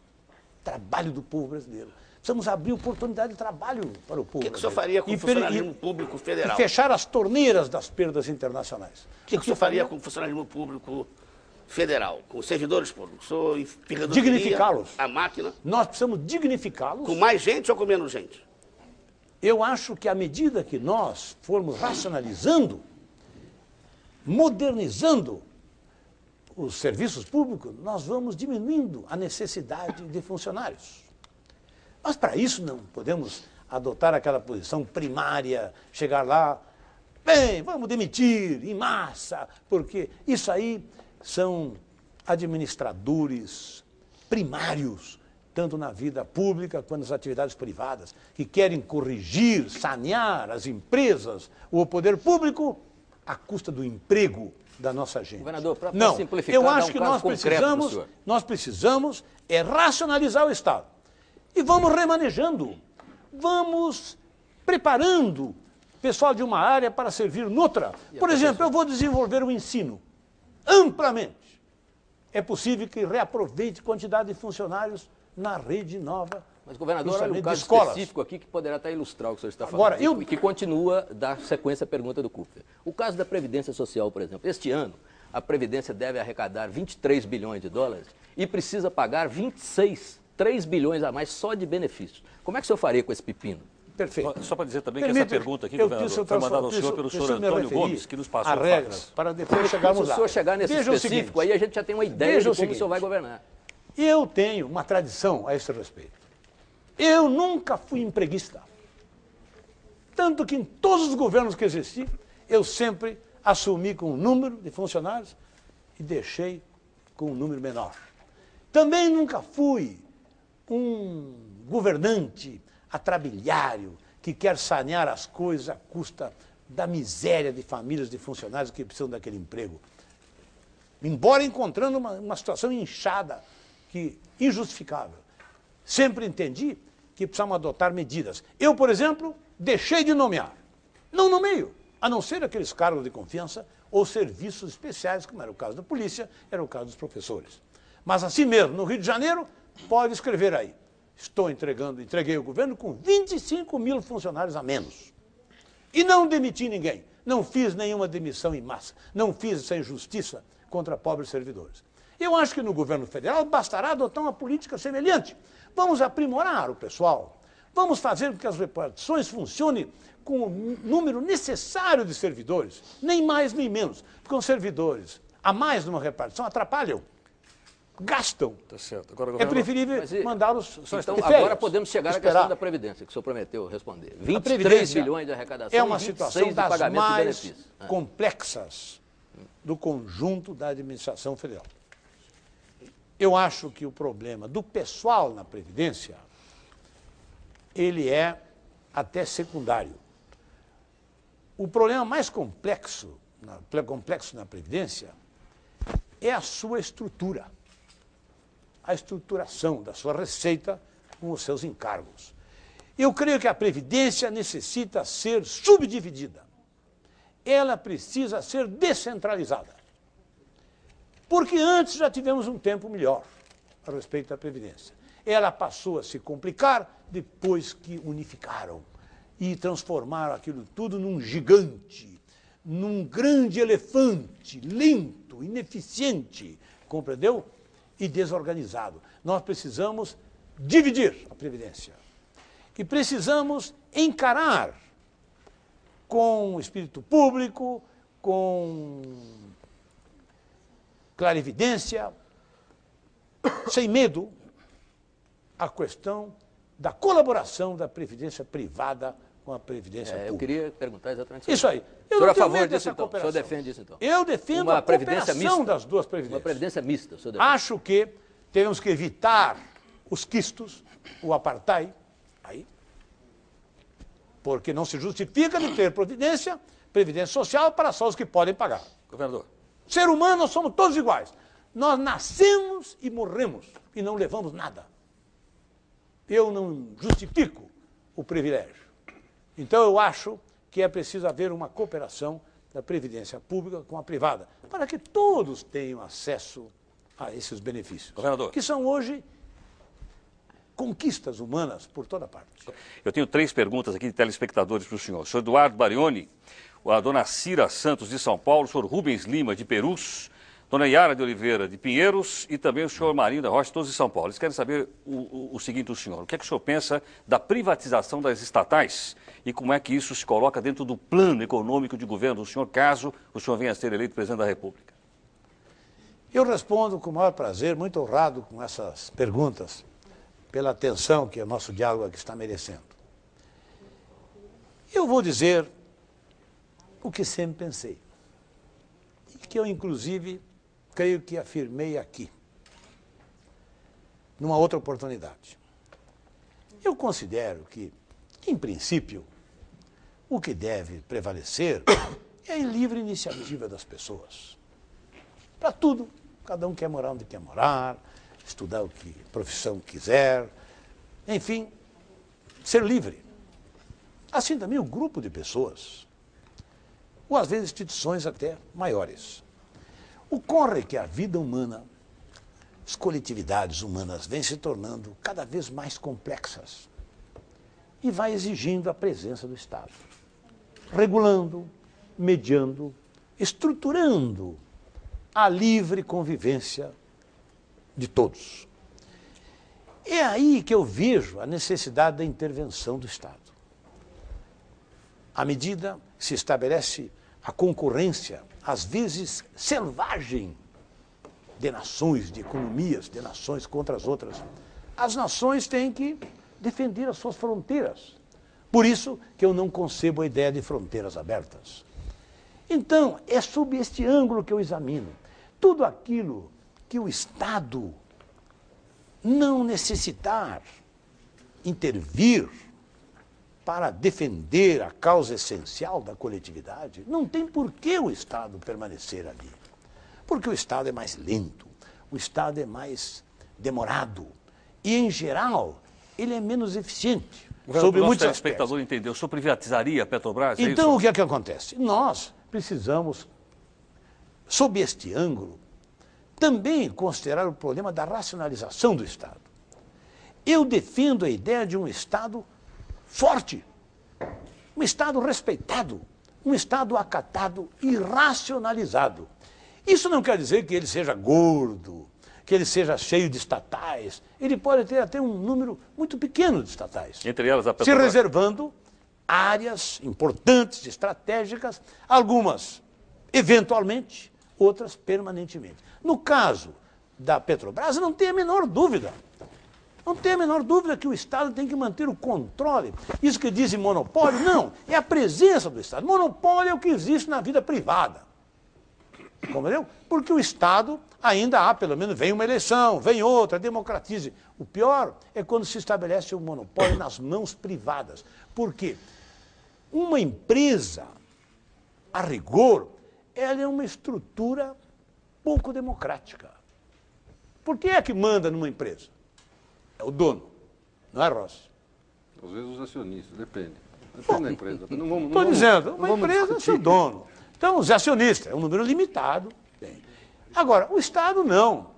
do povo brasileiro. Precisamos abrir oportunidade de trabalho para o povo. O que o senhor faria com o funcionalismo público federal? E fechar as torneiras das perdas internacionais. O que o senhor faria com o funcionalismo público federal, com os servidores públicos? O senhor Dignificá-los. A máquina, Nós precisamos dignificá-los. com mais gente ou com menos gente? Eu acho que à medida que nós formos racionalizando, modernizando os serviços públicos, nós vamos diminuindo a necessidade de funcionários. Mas para isso não podemos adotar aquela posição primária, chegar lá, bem, vamos demitir em massa, porque isso aí são administradores primários, tanto na vida pública quanto nas atividades privadas, que querem corrigir, sanear as empresas ou o poder público à custa do emprego da nossa gente. Governador, para não, simplificar, eu acho que nós precisamos racionalizar o Estado. E vamos remanejando, vamos preparando pessoal de uma área para servir noutra. Por exemplo, eu vou desenvolver o ensino amplamente. É possível que reaproveite quantidade de funcionários na rede nova. Mas, governador, olha um caso específico aqui que poderá até ilustrar o que o senhor está falando. Agora, e que continua da sequência à pergunta do Kupfer. O caso da Previdência Social, por exemplo. Este ano, a Previdência deve arrecadar 23 bilhões de dólares e precisa pagar 3 bilhões a mais só de benefícios. Como é que o senhor faria com esse pepino? Perfeito. Só para dizer também que essa pergunta aqui, governador, foi mandada ao senhor pelo senhor Antônio Gomes, que nos passou as regras, para depois chegarmos lá. Se o senhor chegar nesse específico, aí a gente já tem uma ideia de como o senhor vai governar. Eu tenho uma tradição a esse respeito. Eu nunca fui empreguista. Tanto que em todos os governos que existi, eu sempre assumi com um número de funcionários e deixei com um número menor. Também nunca fui um governante atrabilhário que quer sanear as coisas à custa da miséria de famílias de funcionários que precisam daquele emprego. Embora encontrando uma situação inchada, injustificável. Sempre entendi que precisamos adotar medidas. Eu, por exemplo, deixei de nomear. Não nomeio, a não ser aqueles cargos de confiança ou serviços especiais, como era o caso da polícia, era o caso dos professores. Mas assim mesmo, no Rio de Janeiro, pode escrever aí. Entreguei o governo com 25 mil funcionários a menos. E não demiti ninguém. Não fiz nenhuma demissão em massa. Não fiz essa injustiça contra pobres servidores. Eu acho que no governo federal bastará adotar uma política semelhante. Vamos aprimorar o pessoal. Vamos fazer com que as repartições funcionem com o número necessário de servidores. Nem mais nem menos. Porque os servidores a mais numa repartição atrapalham. Gastam. Tá certo. Agora, é preferível mandá-los então, agora podemos chegar à questão da Previdência, que o senhor prometeu responder. 23 bilhões de arrecadação é uma situação das mais de complexas do conjunto da administração federal. Eu acho que o problema do pessoal na Previdência, ele é até secundário. O problema mais complexo na Previdência é a sua estrutura. A estruturação da sua receita com os seus encargos. Eu creio que a Previdência necessita ser subdividida. Ela precisa ser descentralizada. Porque antes já tivemos um tempo melhor a respeito da Previdência. Ela passou a se complicar depois que unificaram e transformaram aquilo tudo num gigante, num grande elefante, lento, ineficiente, compreendeu? E desorganizado. Nós precisamos dividir a Previdência. E precisamos encarar com espírito público, com clarividência, sem medo, a questão da colaboração da Previdência privada com a Previdência pública. Eu queria perguntar exatamente isso aí. Eu não a favor disso, então. O senhor defende isso, então? Eu defendo a cooperação das duas Previdências. Uma Previdência mista, o senhor defende. Acho que temos que evitar os quistos, o apartheid, aí, porque não se justifica de ter Previdência Social para só os que podem pagar. Governador. Ser humano, nós somos todos iguais. Nós nascemos e morremos e não levamos nada. Eu não justifico o privilégio. Então eu acho que é preciso haver uma cooperação da Previdência Pública com a privada, para que todos tenham acesso a esses benefícios, governador, que são hoje conquistas humanas por toda parte. Eu tenho 3 perguntas aqui de telespectadores para o senhor. O senhor Eduardo Barioni, a dona Cira Santos de São Paulo, o senhor Rubens Lima de Perus, dona Yara de Oliveira de Pinheiros e também o senhor Marinho da Rocha, todos de São Paulo. Eles querem saber o seguinte do senhor. O que é que o senhor pensa da privatização das estatais e como é que isso se coloca dentro do plano econômico de governo do senhor, caso o senhor venha a ser eleito presidente da República? Eu respondo com o maior prazer, muito honrado com essas perguntas, pela atenção que o nosso diálogo aqui está merecendo. Eu vou dizer o que sempre pensei, e que eu, inclusive, creio que afirmei aqui, numa outra oportunidade. Eu considero que, em princípio, o que deve prevalecer é a livre iniciativa das pessoas. Para tudo, cada um quer morar onde quer morar, estudar o que profissão quiser, enfim, ser livre. Assim também o grupo de pessoas, ou às vezes instituições até maiores. Ocorre que a vida humana, as coletividades humanas vêm se tornando cada vez mais complexas e vai exigindo a presença do Estado, regulando, mediando, estruturando a livre convivência de todos. É aí que eu vejo a necessidade da intervenção do Estado. À medida que se estabelece a concorrência, às vezes selvagem, de nações, de economias, de nações contra as outras, as nações têm que defender as suas fronteiras. Por isso que eu não concebo a ideia de fronteiras abertas. Então, é sob este ângulo que eu examino. Tudo aquilo que o Estado não necessitar intervir para defender a causa essencial da coletividade, não tem por que o Estado permanecer ali. Porque o Estado é mais lento, o Estado é mais demorado e, em geral, ele é menos eficiente. Sobre muitos aspectos. O telespectador entendeu. O senhor privatizaria a Petrobras? Então, o que é que acontece? Nós precisamos, sob este ângulo, também considerar o problema da racionalização do Estado. Eu defendo a ideia de um Estado forte, um Estado respeitado, um Estado acatado e racionalizado. Isso não quer dizer que ele seja gordo, que ele seja cheio de estatais. Ele pode ter até um número muito pequeno de estatais. Entre elas a Petrobras. Se reservando áreas importantes, estratégicas, algumas eventualmente, outras permanentemente. No caso da Petrobras, não tem a menor dúvida. Não tem a menor dúvida que o Estado tem que manter o controle. Isso que dizem monopólio, não, é a presença do Estado. Monopólio é o que existe na vida privada. Compreendeu? Porque o Estado ainda há, pelo menos, vem uma eleição, vem outra, democratize. O pior é quando se estabelece o monopólio nas mãos privadas. Por quê? Uma empresa, a rigor, ela é uma estrutura pouco democrática. Por quem é que manda numa empresa? É o dono, não é, Rossi? Às vezes os acionistas, depende. Depende da empresa. Estou dizendo, uma empresa é seu dono. Então, os acionistas, é um número limitado. Tem. Agora, o Estado não.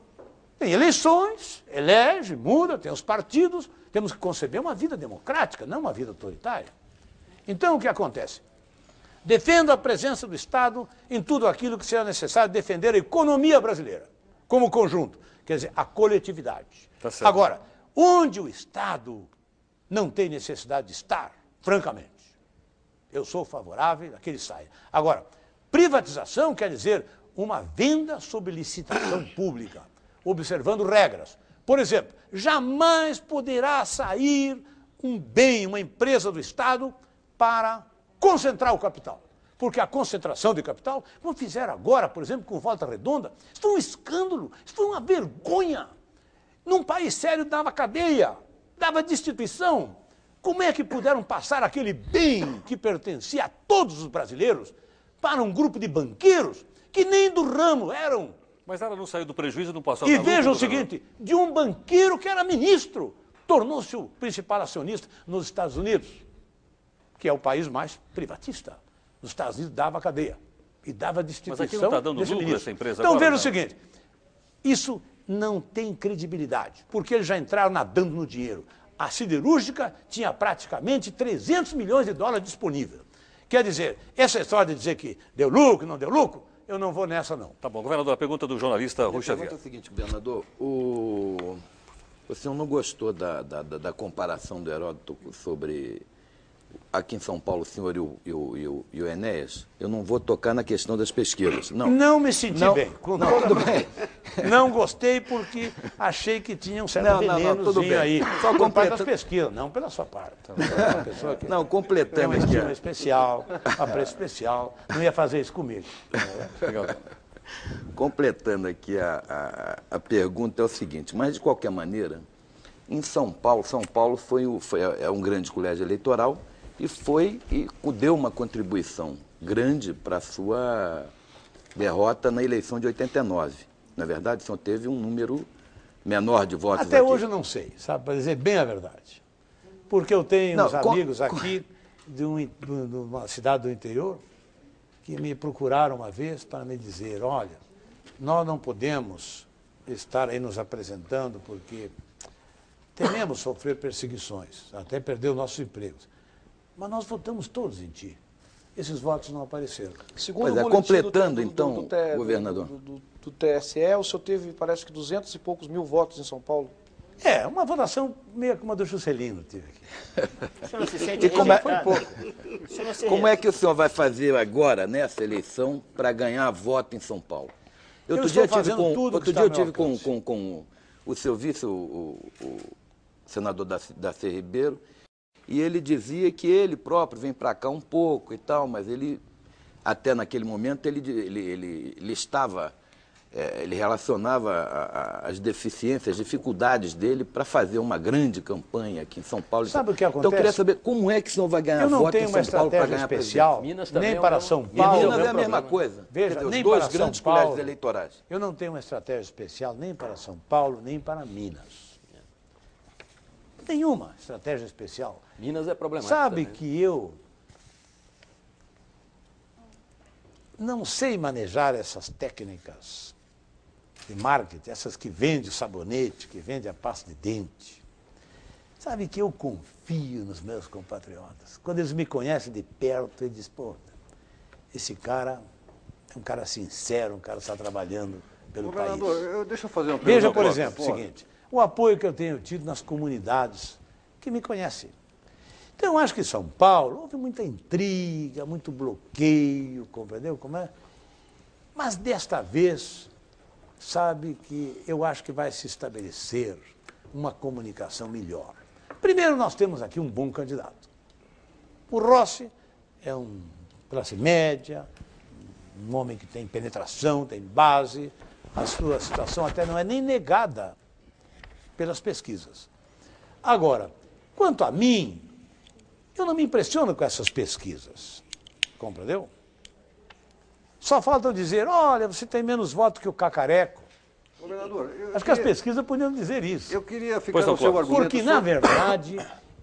Tem eleições, elege, muda, tem os partidos. Temos que conceber uma vida democrática, não uma vida autoritária. Então, o que acontece? Defendo a presença do Estado em tudo aquilo que seja necessário defender a economia brasileira, como conjunto, quer dizer, a coletividade. Tá certo. Agora, onde o Estado não tem necessidade de estar, francamente, eu sou favorável a que ele saia. Agora, privatização quer dizer uma venda sob licitação pública, observando regras. Por exemplo, jamais poderá sair um bem, uma empresa do Estado para concentrar o capital. Porque a concentração de capital, como fizeram agora, por exemplo, com Volta Redonda, isso foi um escândalo, isso foi uma vergonha. Num país sério dava cadeia, dava destituição. Como é que puderam passar aquele bem que pertencia a todos os brasileiros para um grupo de banqueiros que nem do ramo eram? Mas ela não saiu do prejuízo e não passou E da luta, vejam o seguinte, de um banqueiro que era ministro, tornou-se o principal acionista nos Estados Unidos, que é o país mais privatista. Nos Estados Unidos dava cadeia e dava destituição. Mas aqui não está dando lucro essa empresa então agora, veja o seguinte, isso não tem credibilidade, porque eles já entraram nadando no dinheiro. A siderúrgica tinha praticamente 300 milhões de dólares disponível. Quer dizer, essa história de dizer que deu lucro, não deu lucro, eu não vou nessa, não. Tá bom, governador, a pergunta do jornalista Rui Xavier. A pergunta é a seguinte, governador, o senhor não gostou da comparação do Heródoto sobre aqui em São Paulo, o senhor e o Enéas, eu não vou tocar na questão das pesquisas. Não me senti bem. Tudo bem. Não gostei porque achei que tinha um certo venenozinho aí. Só por parte das pesquisas, não pela sua parte. Uma pessoa que não, completando tem uma estima especial, apreço especial, não ia fazer isso comigo. Completando aqui a pergunta é o seguinte, mas de qualquer maneira, em São Paulo é um grande colégio eleitoral e deu uma contribuição grande para a sua derrota na eleição de 89. Na verdade, o senhor teve um número menor de votos Até aqui. hoje eu não sei, sabe, para dizer bem a verdade. Porque eu tenho uns amigos aqui de uma cidade do interior que me procuraram uma vez para me dizer, olha, nós não podemos estar aí nos apresentando porque tememos sofrer perseguições, até perder os nossos empregos. Mas nós votamos todos em ti. Esses votos não apareceram. Segundo Pois é, completando então, governador. Do TSE, o senhor teve, parece que 200 e poucos mil votos em São Paulo. É, uma votação meio como a do Juscelino tive aqui. O senhor não se sente Como é que o senhor vai fazer agora, nessa eleição, para ganhar voto em São Paulo? Outro dia eu tive com o seu vice, o senador Darcy Ribeiro, e ele dizia que ele próprio vem para cá um pouco e tal, mas ele, até naquele momento, ele relacionava as deficiências, as dificuldades dele para fazer uma grande campanha aqui em São Paulo. Sabe o que acontece? Então eu queria saber como é que o senhor vai ganhar voto em São Paulo para ganhar especial, nem para São Paulo. Minas é a mesma coisa. Veja, os nem dois para grandes São Paulo, colégios eleitorais. Eu não tenho uma estratégia especial nem para São Paulo, nem para Minas. Nenhuma estratégia especial. Minas é problemático. Sabe também. que eu não sei manejar essas técnicas de marketing, essas que vendem o sabonete, que vendem a pasta de dente. Sabe que eu confio nos meus compatriotas. Quando eles me conhecem de perto, eles dizem, pô, esse cara é um cara sincero, um cara que está trabalhando pelo país. Deixa eu fazer uma pergunta. Veja, por exemplo, o seguinte, o apoio que eu tenho tido nas comunidades que me conhecem. Então, eu acho que em São Paulo houve muita intriga, muito bloqueio, compreendeu como é? Mas desta vez, sabe que eu acho que vai se estabelecer uma comunicação melhor. Primeiro, nós temos aqui um bom candidato. O Rossi é um classe média, um homem que tem penetração, tem base, a sua situação até não é nem negada pelas pesquisas. Agora, quanto a mim, eu não me impressiono com essas pesquisas, compreendeu? Só falta eu dizer, olha, você tem menos votos que o Cacareco. Governador, Acho que as pesquisas podiam dizer isso. Eu queria ficar no seu argumento. Porque, na verdade,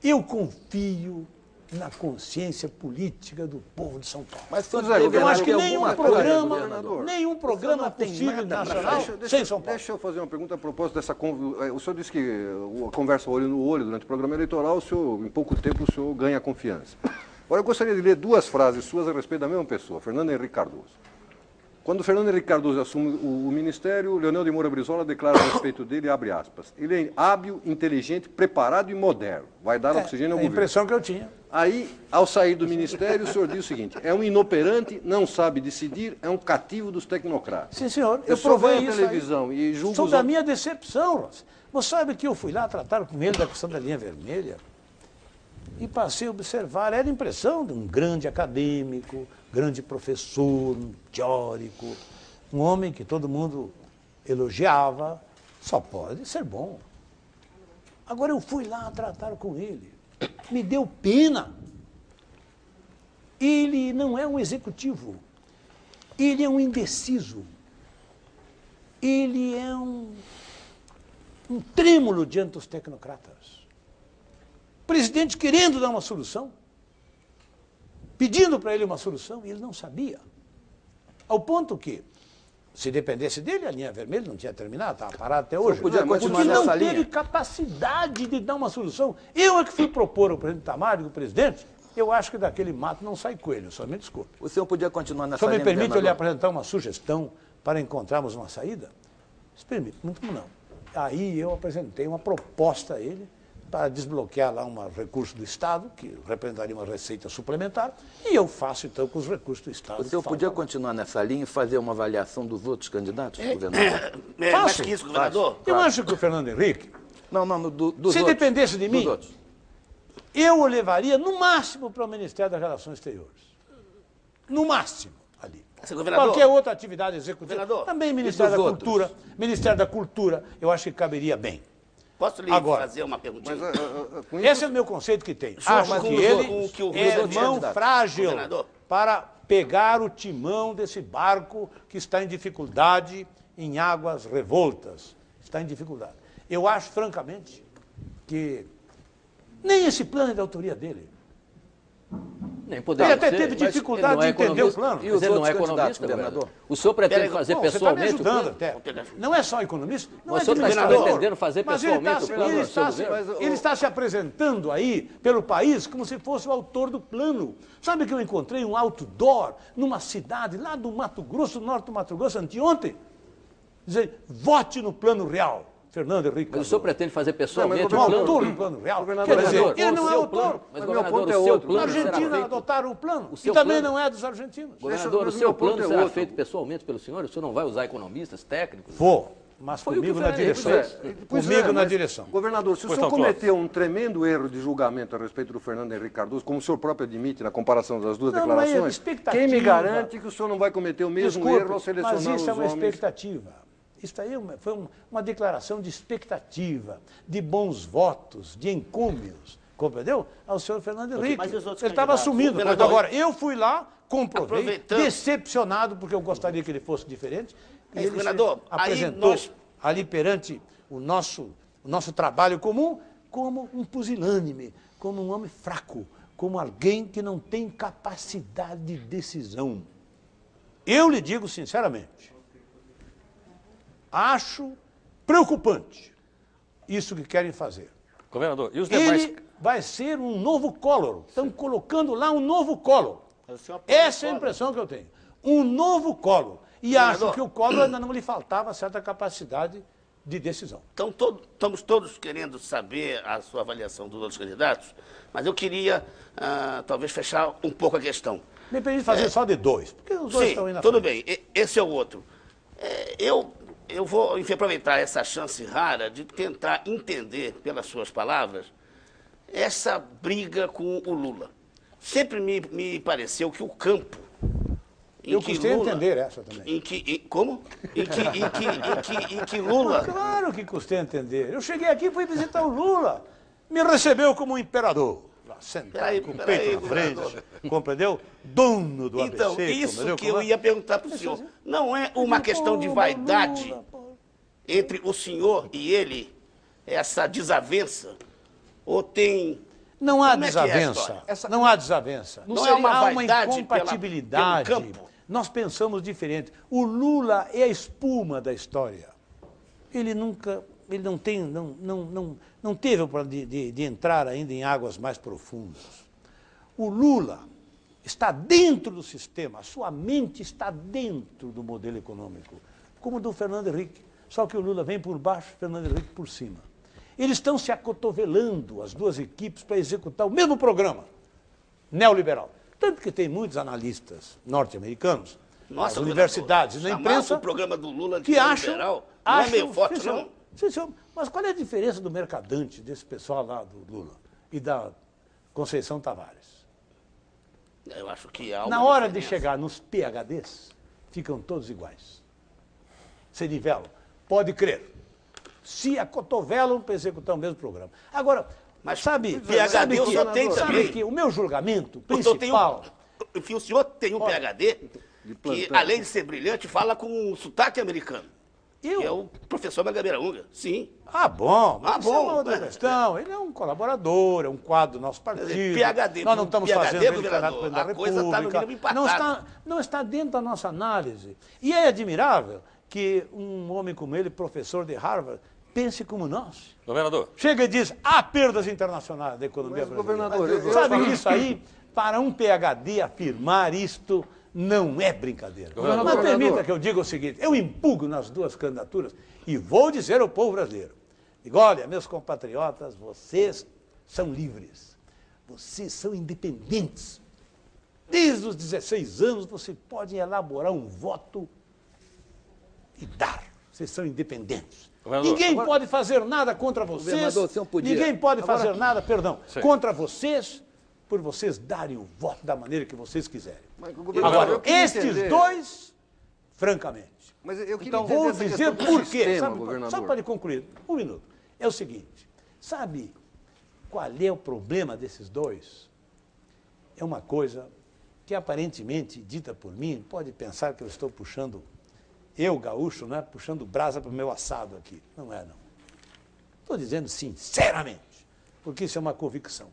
eu confio na consciência política do povo de São Paulo. Mas eu acho que nenhum programa possível nacional sem São Paulo. Deixa eu fazer uma pergunta a propósito dessa... O senhor disse que a conversa olho no olho durante o programa eleitoral, em pouco tempo o senhor ganha confiança. Agora eu gostaria de ler duas frases suas a respeito da mesma pessoa, Fernando Henrique Cardoso. Quando Fernando Henrique Cardoso assume o ministério, Leonel de Moura Brizola declara a respeito dele, abre aspas, ele é hábil, inteligente, preparado e moderno. Vai dar oxigênio ao governo. É a impressão que eu tinha. Aí, ao sair do ministério, o senhor diz o seguinte, é um inoperante, não sabe decidir, é um cativo dos tecnocratas. Sim, senhor. Eu provei isso televisão e julgo... Sou da minha decepção, Rossi. Você sabe que eu fui lá tratar com ele da questão da linha vermelha e passei a observar, era a impressão de um grande acadêmico, grande professor, um teórico, um homem que todo mundo elogiava, só pode ser bom. Agora eu fui lá tratar com ele, me deu pena. Ele não é um executivo, ele é um indeciso, ele é um trêmulo diante dos tecnocratas. O presidente querendo dar uma solução, pedindo para ele uma solução, e ele não sabia. Ao ponto que, se dependesse dele, a linha vermelha não tinha terminado, estava parada até hoje. Podia continuar porque nessa não linha. teve capacidade de dar uma solução. Eu é que fui propor ao presidente Tamares, o presidente, eu acho que daquele mato não sai coelho, só me desculpe. O senhor podia continuar nessa Só linha, me permite eu lhe governador? apresentar uma sugestão para encontrarmos uma saída? Se permite, muito não. Aí eu apresentei uma proposta a ele para desbloquear lá um recurso do Estado, que representaria uma receita suplementar, e eu faço, então, com os recursos do Estado. O senhor podia continuar nessa linha e fazer uma avaliação dos outros candidatos, governador? Mais que isso, governador? Eu acho que o Fernando Henrique, dos se outros, dependesse de mim, outros. eu o levaria, no máximo, para o Ministério das Relações Exteriores. No máximo, ali. Qualquer outra atividade executiva. Também Ministério da Cultura, Ministério da Cultura, eu acho que caberia bem. Posso lhe fazer uma perguntinha? Esse é o meu conceito que tem. Acho que ele é mão frágil para pegar o timão desse barco que está em dificuldade, em águas revoltas. Está em dificuldade. Eu acho, francamente, que nem esse plano é da autoria dele. Nem poderia ele até ser, teve dificuldade de entender o plano. E os ele não é economista, governador? O senhor pretende fazer pessoalmente o plano? Até. Não é só economista, não é administrador. O senhor está pretendendo fazer pessoalmente o plano? Ele está se apresentando aí pelo país como se fosse o autor do plano. Sabe que eu encontrei um outdoor numa cidade lá do Mato Grosso, norte do Mato Grosso, anteontem? Dizer, vote no plano real. Fernando Henrique. Mas o senhor pretende fazer pessoalmente o plano? Autor do plano real. Quer dizer, ele não é autor. Mas, governador, o seu plano será feito... A Argentina adotaram o plano. E também não é dos argentinos. Governador, o seu plano será feito pessoalmente pelo senhor? O senhor não vai usar economistas, técnicos? Vou, mas comigo na direção. Comigo na direção. Governador, se o senhor cometeu um tremendo erro de julgamento a respeito do Fernando Henrique Cardoso, como o senhor próprio admite na comparação das duas declarações, quem me garante que o senhor não vai cometer o mesmo erro ao selecionar os homens? Mas isso é uma expectativa. Isso aí foi uma declaração de expectativa, de bons votos, de encômios, compreendeu? Ao senhor Fernando Henrique. Ele estava assumindo. Agora, eu fui lá, comprovei, decepcionado, porque eu gostaria que ele fosse diferente. E ele apresentou ali perante o nosso trabalho comum como um pusilânime, como um homem fraco, como alguém que não tem capacidade de decisão. Eu lhe digo sinceramente, acho preocupante isso que querem fazer. Governador, e os demais... Ele vai ser um novo Collor. Estão colocando lá um novo Collor. Essa é a impressão que eu tenho. Um novo Collor. E acho que o Collor ainda não lhe faltava certa capacidade de decisão. Então, estamos todos querendo saber a sua avaliação dos outros candidatos, mas eu queria, talvez, fechar um pouco a questão. Me permite fazer só de dois, porque os dois estão indo na tudo frente. Bem. Esse é o outro. Eu vou aproveitar essa chance rara de tentar entender, pelas suas palavras, essa briga com o Lula. Sempre me pareceu que o campo... Eu custei entender essa também. Como? Em que Lula... Claro que custei entender. Eu cheguei aqui e fui visitar o Lula. Me recebeu como um imperador. Lá, sentado, com o peito na frente, compreendeu? Dono do ABC. Então, isso que eu ia perguntar para o senhor. Não é uma questão de vaidade entre o senhor e ele, essa desavença? Ou tem... Não há desavença. Não há desavença. Não é uma vaidade, há uma incompatibilidade. Pelo campo. Nós pensamos diferente. O Lula é a espuma da história. Ele nunca... Ele não teve o plano de entrar ainda em águas mais profundas. O Lula está dentro do sistema, a sua mente está dentro do modelo econômico, como o do Fernando Henrique. Só que o Lula vem por baixo, o Fernando Henrique por cima. Eles estão se acotovelando, as duas equipes, para executar o mesmo programa neoliberal. Tanto que tem muitos analistas norte-americanos, nas universidades, na imprensa, o programa do Lula de que acham, não é meio forte, não? Sim, senhor. Mas qual é a diferença do Mercadante, desse pessoal lá do Lula, e da Conceição Tavares? Eu acho que há uma Na hora diferença. de chegar nos PHDs, ficam todos iguais. Se nivelam. Pode crer. Se acotovelam para executar o mesmo programa. Agora, mas sabe PhD o senhor tem também. Que o meu julgamento principal... Enfim, o senhor tem um PhD que, além de ser brilhante, fala com um sotaque americano. Que é o professor Magabeira Unga, sim. Ah, bom. Mas isso é uma outra questão. Ele é um colaborador, é um quadro do nosso partido. PhD, nós não estamos fazendo ele candidato governador, da a coisa está no mínimo empatada. Não está dentro da nossa análise. E é admirável que um homem como ele, professor de Harvard, pense como nós. Governador. Chega e diz, há perdas internacionais da economia brasileira. Governador, sabe que isso aí, para um PhD afirmar isto, não é brincadeira. Mas permita que eu diga o seguinte, eu impugno nas duas candidaturas e vou dizer ao povo brasileiro, Digo, olha, meus compatriotas, vocês são livres, vocês são independentes. Desde os 16 anos você pode elaborar um voto e dar. Vocês são independentes. Ninguém pode fazer nada contra vocês. Ninguém pode fazer nada, contra vocês, por vocês darem o voto da maneira que vocês quiserem. Agora, estes dois, francamente. Então vou dizer por quê. Só para concluir, um minuto. É o seguinte, sabe qual é o problema desses dois? É uma coisa que aparentemente, dita por mim, pode pensar que eu estou puxando, eu, gaúcho, né, puxando brasa para o meu assado aqui. Não é, não. Estou dizendo sinceramente, porque isso é uma convicção.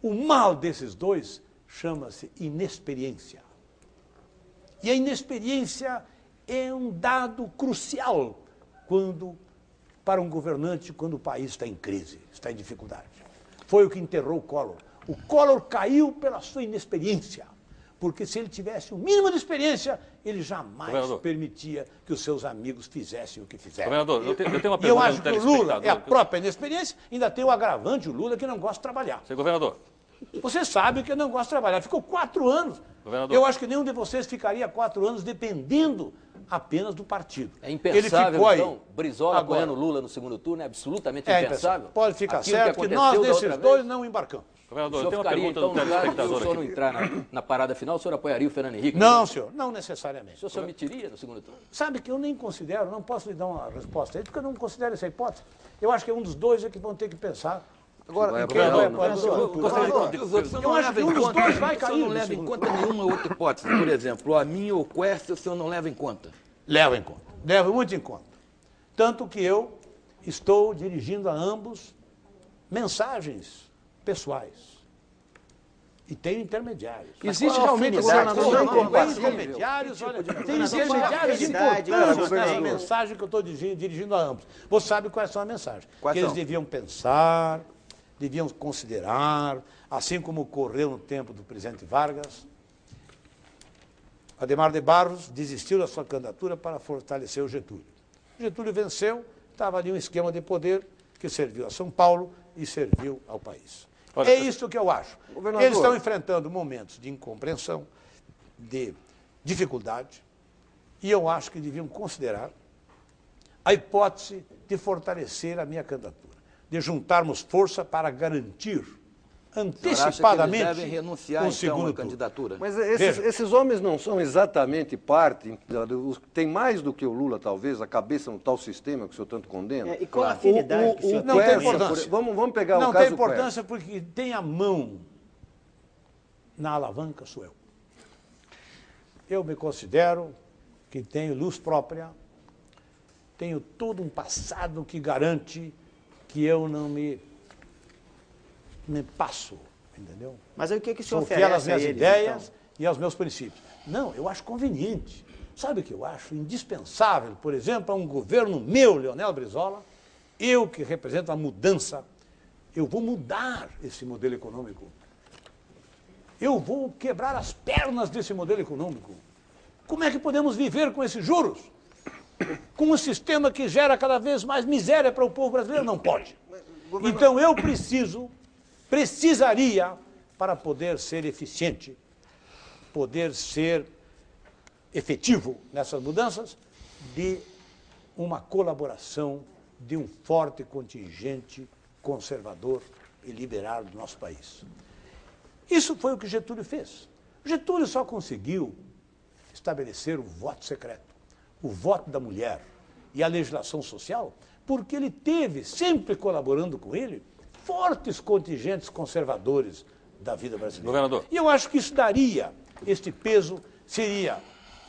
O mal desses dois chama-se inexperiência. E a inexperiência é um dado crucial para um governante quando o país está em crise, está em dificuldade. Foi o que enterrou o Collor. O Collor caiu pela sua inexperiência. Porque se ele tivesse o mínimo de experiência, ele jamais permitia que os seus amigos fizessem o que fizeram. Governador, eu tenho uma pergunta. E eu acho que o Lula é a própria inexperiência, ainda tem o agravante, o Lula, que não gosta de trabalhar. Seu governador. Você sabe que eu não gosto de trabalhar. Ficou 4 anos. Governador. Eu acho que nenhum de vocês ficaria 4 anos dependendo apenas do partido. É impensável, então, Brizola apoiando Lula no segundo turno, é absolutamente impensável? Pode ficar certo que nós, nesses dois, não embarcamos. Governador, eu tenho uma pergunta do telespectador. Se o senhor não entrar na parada final, o senhor apoiaria o Fernando Henrique? Não, senhor, não necessariamente. O senhor se omitiria no segundo turno? Sabe que eu nem considero, não posso lhe dar uma resposta aí, porque eu não considero essa hipótese. Eu acho que é um dos dois que vão ter que pensar. Agora, quem vai apoiar no segundo turno? Eu acho que um dos dois vai cair. O senhor não leva em conta nenhuma outra hipótese. Por exemplo, a minha ou o Quércia, o senhor não leva em conta? Levo em conta. Levo muito em conta. Tanto que eu estou dirigindo a ambos mensagens pessoais. E tenho intermediários. Existe realmente intermediários, olha, tem intermediários importantes nessa mensagem que eu estou dirigindo a ambos. Você sabe quais são as mensagens. Que eles deviam pensar, deviam considerar, assim como ocorreu no tempo do presidente Vargas. Adhemar de Barros desistiu da sua candidatura para fortalecer o Getúlio. Getúlio venceu, estava ali um esquema de poder que serviu a São Paulo e serviu ao país. É isso que eu acho. Eles estão enfrentando momentos de incompreensão, de dificuldade, e eu acho que deviam considerar a hipótese de fortalecer a minha candidatura, de juntarmos força para garantir antecipadamente devem renunciar, o segundo à candidatura. Mas esses homens não são exatamente parte, tem mais do que o Lula, talvez, a cabeça no tal sistema que o senhor tanto condena? E qual a afinidade que o senhor não tem importância. Vamos pegar não o caso tem importância porque tem a mão na alavanca, sou eu. Eu me considero que tenho luz própria, tenho todo um passado que garante que eu não me passo, entendeu? Mas aí o que o senhor oferece? Sou fiel às minhas ideias então? E aos meus princípios. Não, eu acho conveniente. Sabe o que eu acho? Indispensável, por exemplo, a um governo meu, Leonel Brizola, eu que represento a mudança, eu vou mudar esse modelo econômico. Eu vou quebrar as pernas desse modelo econômico. Como é que podemos viver com esses juros? Com um sistema que gera cada vez mais miséria para o povo brasileiro? Não pode. Então eu precisaria, para poder ser eficiente, poder ser efetivo nessas mudanças, de uma colaboração de um forte contingente conservador e liberal do nosso país. Isso foi o que Getúlio fez. Getúlio só conseguiu estabelecer o voto secreto, o voto da mulher e a legislação social, porque ele teve, sempre colaborando com ele, fortes contingentes conservadores da vida brasileira. Governador. E eu acho que isso daria, este peso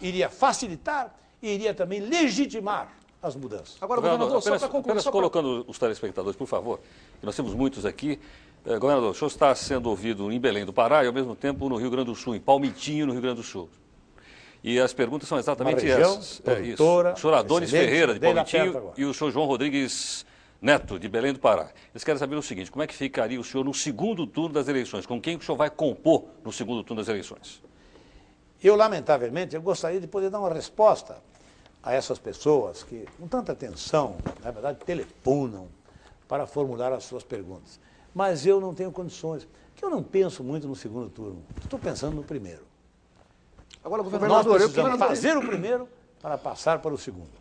iria facilitar e iria também legitimar as mudanças. Agora, governador, só para concluir... Apenas colocando os telespectadores, por favor, que nós temos muitos aqui. Governador, o senhor está sendo ouvido em Belém do Pará e, ao mesmo tempo, no Rio Grande do Sul, em Palmitinho, no Rio Grande do Sul. E as perguntas são exatamente essas. Isso. O senhor Adonis Ferreira, de Palmitinho, e o senhor João Rodrigues Neto, de Belém do Pará. Eles querem saber o seguinte: como é que ficaria o senhor no segundo turno das eleições? Com quem o senhor vai compor no segundo turno das eleições? Eu, lamentavelmente, eu gostaria de poder dar uma resposta a essas pessoas que, com tanta atenção, na verdade, telefonam para formular as suas perguntas. Mas eu não tenho condições, porque eu não penso muito no segundo turno. Estou pensando no primeiro. Agora, governador, nós precisamos fazer o primeiro para passar para o segundo.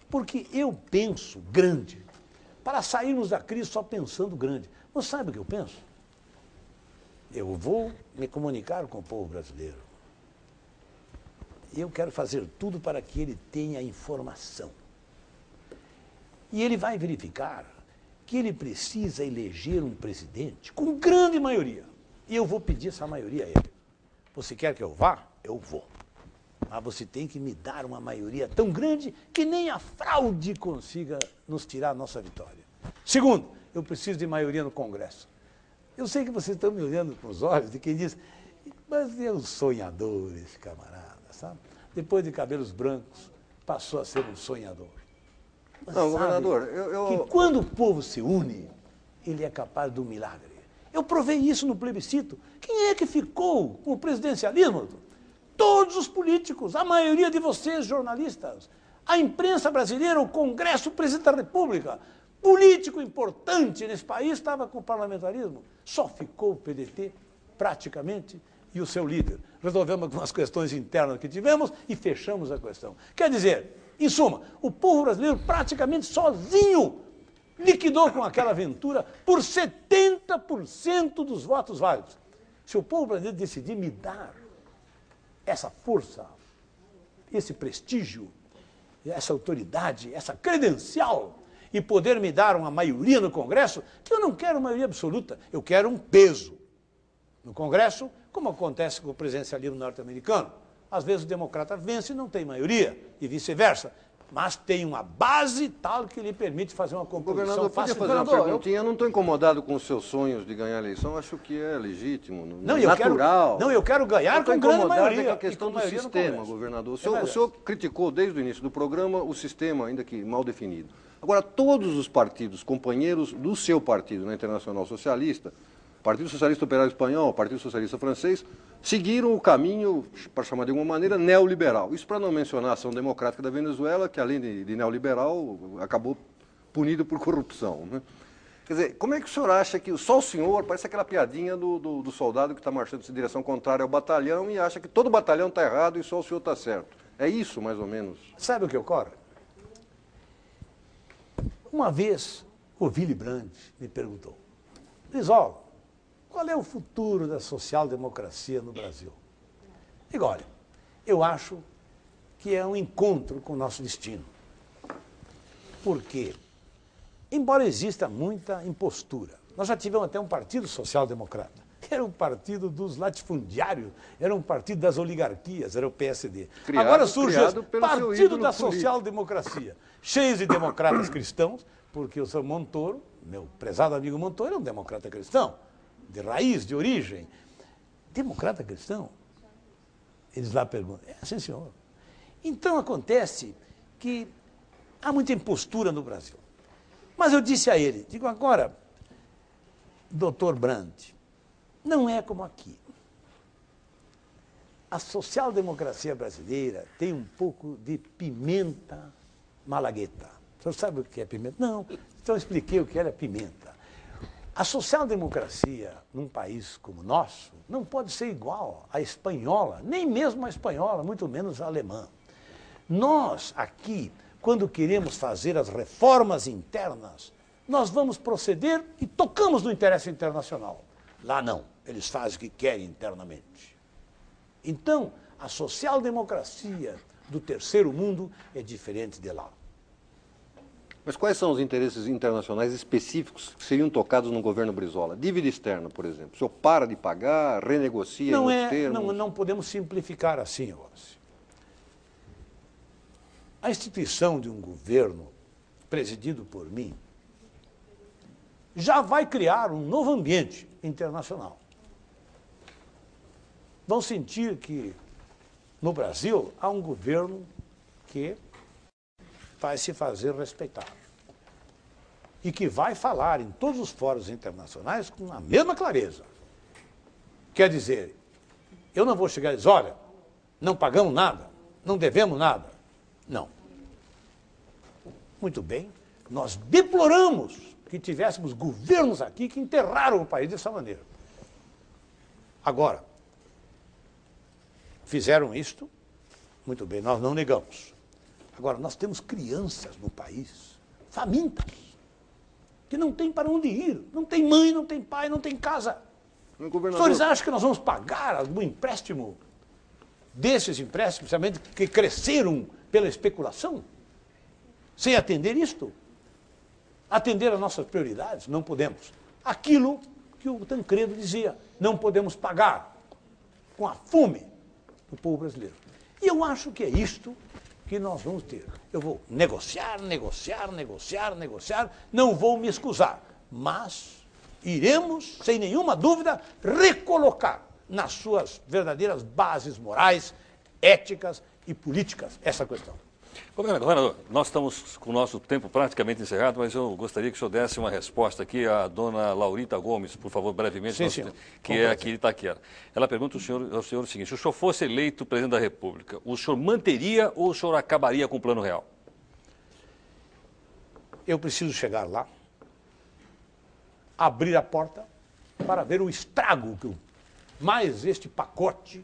Porque eu penso grande, para sairmos da crise só pensando grande. Você sabe o que eu penso? Eu vou me comunicar com o povo brasileiro. Eu quero fazer tudo para que ele tenha informação. E ele vai verificar que ele precisa eleger um presidente com grande maioria. E eu vou pedir essa maioria a ele. Você quer que eu vá? Eu vou. Mas você tem que me dar uma maioria tão grande que nem a fraude consiga nos tirar a nossa vitória. Segundo, eu preciso de maioria no Congresso. Eu sei que vocês estão me olhando com os olhos de quem diz, mas é um sonhador esse camarada, sabe? Depois de cabelos brancos, passou a ser um sonhador. Mas não, governador, que quando o povo se une, ele é capaz de um milagre. Eu provei isso no plebiscito. Quem é que ficou com o presidencialismo? Todos os políticos, a maioria de vocês, jornalistas, a imprensa brasileira, o Congresso, o presidente da República, político importante nesse país estava com o parlamentarismo. Só ficou o PDT, praticamente, e o seu líder. Resolvemos algumas questões internas que tivemos e fechamos a questão. Quer dizer, em suma, o povo brasileiro praticamente sozinho liquidou com aquela aventura por 70% dos votos válidos. Se o povo brasileiro decidir me dar essa força, esse prestígio, essa autoridade, essa credencial e poder me dar uma maioria no Congresso, que eu não quero maioria absoluta, eu quero um peso no Congresso, como acontece com o presidencialismo norte-americano. Às vezes o democrata vence e não tem maioria, e vice-versa. Mas tem uma base tal que lhe permite fazer uma composição fácil. Fazer uma perguntinha? Eu não estou incomodado com os seus sonhos de ganhar a eleição, acho que é legítimo, natural. Eu quero ganhar com grande maioria. Com a questão do sistema, governador. O senhor criticou desde o início do programa o sistema, ainda que mal definido. Agora, todos os partidos, companheiros do seu partido na Internacional Socialista, Partido Socialista Operário Espanhol, Partido Socialista Francês, seguiram o caminho, para chamar de alguma maneira, neoliberal. Isso para não mencionar a ação democrática da Venezuela, que além de neoliberal, acabou punido por corrupção, né? Quer dizer, como é que o senhor acha que só o senhor, parece aquela piadinha do soldado que está marchando em direção contrária ao batalhão e acha que todo batalhão está errado e só o senhor está certo. É isso, mais ou menos? Sabe o que ocorre? Uma vez, o Willy Brandt me perguntou, Brizola, qual é o futuro da social-democracia no Brasil? Digo, olha, eu acho que é um encontro com o nosso destino. Por quê? Embora exista muita impostura, nós já tivemos até um partido social-democrata, que era um partido dos latifundiários, era um partido das oligarquias, era o PSD. Agora surge o Partido da Social-Democracia, cheio de democratas cristãos, porque o seu Montoro, meu prezado amigo Montoro, é um democrata cristão, de raiz, de origem. Democrata cristão? Eles lá perguntam. É, sim, senhor. Então acontece que há muita impostura no Brasil. Mas eu disse a ele, digo agora, doutor Brandt, não é como aqui. A social-democracia brasileira tem um pouco de pimenta malagueta. O senhor sabe o que é pimenta? Não, então eu expliquei o que era pimenta. A social-democracia num país como o nosso não pode ser igual à espanhola, nem mesmo à espanhola, muito menos à alemã. Nós, aqui, quando queremos fazer as reformas internas, nós vamos proceder e tocamos no interesse internacional. Lá não, eles fazem o que querem internamente. Então, a social-democracia do terceiro mundo é diferente de lá. Mas quais são os interesses internacionais específicos que seriam tocados no governo Brizola? Dívida externa, por exemplo. O senhor para de pagar, renegocia em outros termos? Não podemos simplificar assim, Rossi. A instituição de um governo presidido por mim já vai criar um novo ambiente internacional. Vão sentir que no Brasil há um governo que vai se fazer respeitar. E que vai falar em todos os fóruns internacionais com a mesma clareza. Quer dizer, eu não vou chegar e dizer, olha, não pagamos nada, não devemos nada. Não. Muito bem, nós deploramos que tivéssemos governos aqui que enterraram o país dessa maneira. Agora, fizeram isto, muito bem, nós não negamos. Agora, nós temos crianças no país, famintas, que não tem para onde ir, não tem mãe, não tem pai, não tem casa. Os senhores acham que nós vamos pagar algum empréstimo desses empréstimos, principalmente que cresceram pela especulação, sem atender isto? Atender às nossas prioridades? Não podemos. Aquilo que o Tancredo dizia, não podemos pagar com a fome do povo brasileiro. E eu acho que é isto que nós vamos ter. Eu vou negociar, não vou me excusar, mas iremos, sem nenhuma dúvida, recolocar nas suas verdadeiras bases morais, éticas e políticas essa questão. Governador, nós estamos com o nosso tempo praticamente encerrado, mas eu gostaria que o senhor desse uma resposta aqui à dona Laurita Gomes, por favor, brevemente, sim, que é aqui de Itaquera. Ela pergunta ao senhor o seguinte: se o senhor fosse eleito presidente da República, o senhor manteria ou o senhor acabaria com o Plano Real? Eu preciso chegar lá, abrir a porta para ver o estrago que mais este pacote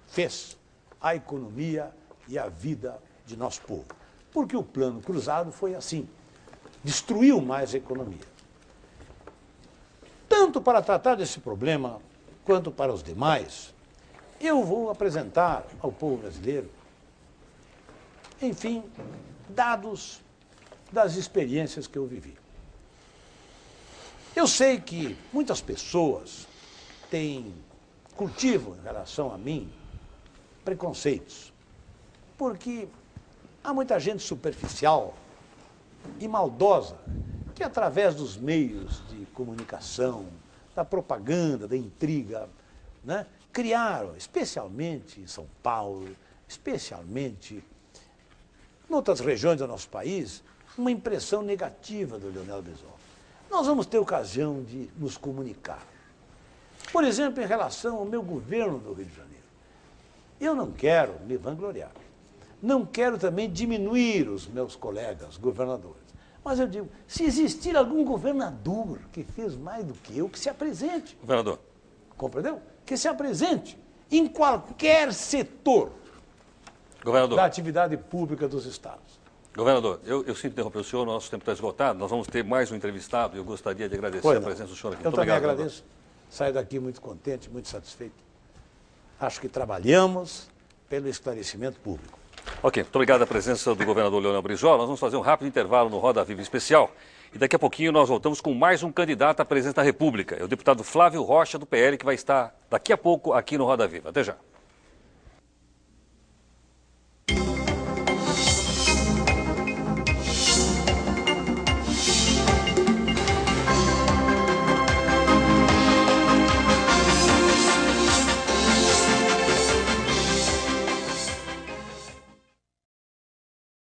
fez à economia e à vida de nosso povo. Porque o plano cruzado foi assim, destruiu mais a economia. Tanto para tratar desse problema, quanto para os demais, eu vou apresentar ao povo brasileiro, enfim, dados das experiências que eu vivi. Eu sei que muitas pessoas cultivam em relação a mim preconceitos, porque há muita gente superficial e maldosa que, através dos meios de comunicação, da propaganda, da intriga, né, criaram, especialmente em São Paulo, especialmente em outras regiões do nosso país, uma impressão negativa do Leonel Brizola. Nós vamos ter ocasião de nos comunicar. Por exemplo, em relação ao meu governo do Rio de Janeiro. Eu não quero me vangloriar. Não quero também diminuir os meus colegas governadores. Mas eu digo, se existir algum governador que fez mais do que eu, que se apresente. Governador. Compreendeu? Que se apresente em qualquer setor da atividade pública dos estados. Governador, eu sinto interromper o senhor, nosso tempo está esgotado, nós vamos ter mais um entrevistado e eu gostaria de agradecer a presença do senhor aqui. Eu também agradeço. Saio daqui muito contente, muito satisfeito. Acho que trabalhamos pelo esclarecimento público. Ok, muito obrigado a presença do governador Leonel Brizola. Nós vamos fazer um rápido intervalo no Roda Viva Especial e daqui a pouquinho nós voltamos com mais um candidato à presidência da República. É o deputado Flávio Rocha, do PL, que vai estar daqui a pouco aqui no Roda Viva. Até já.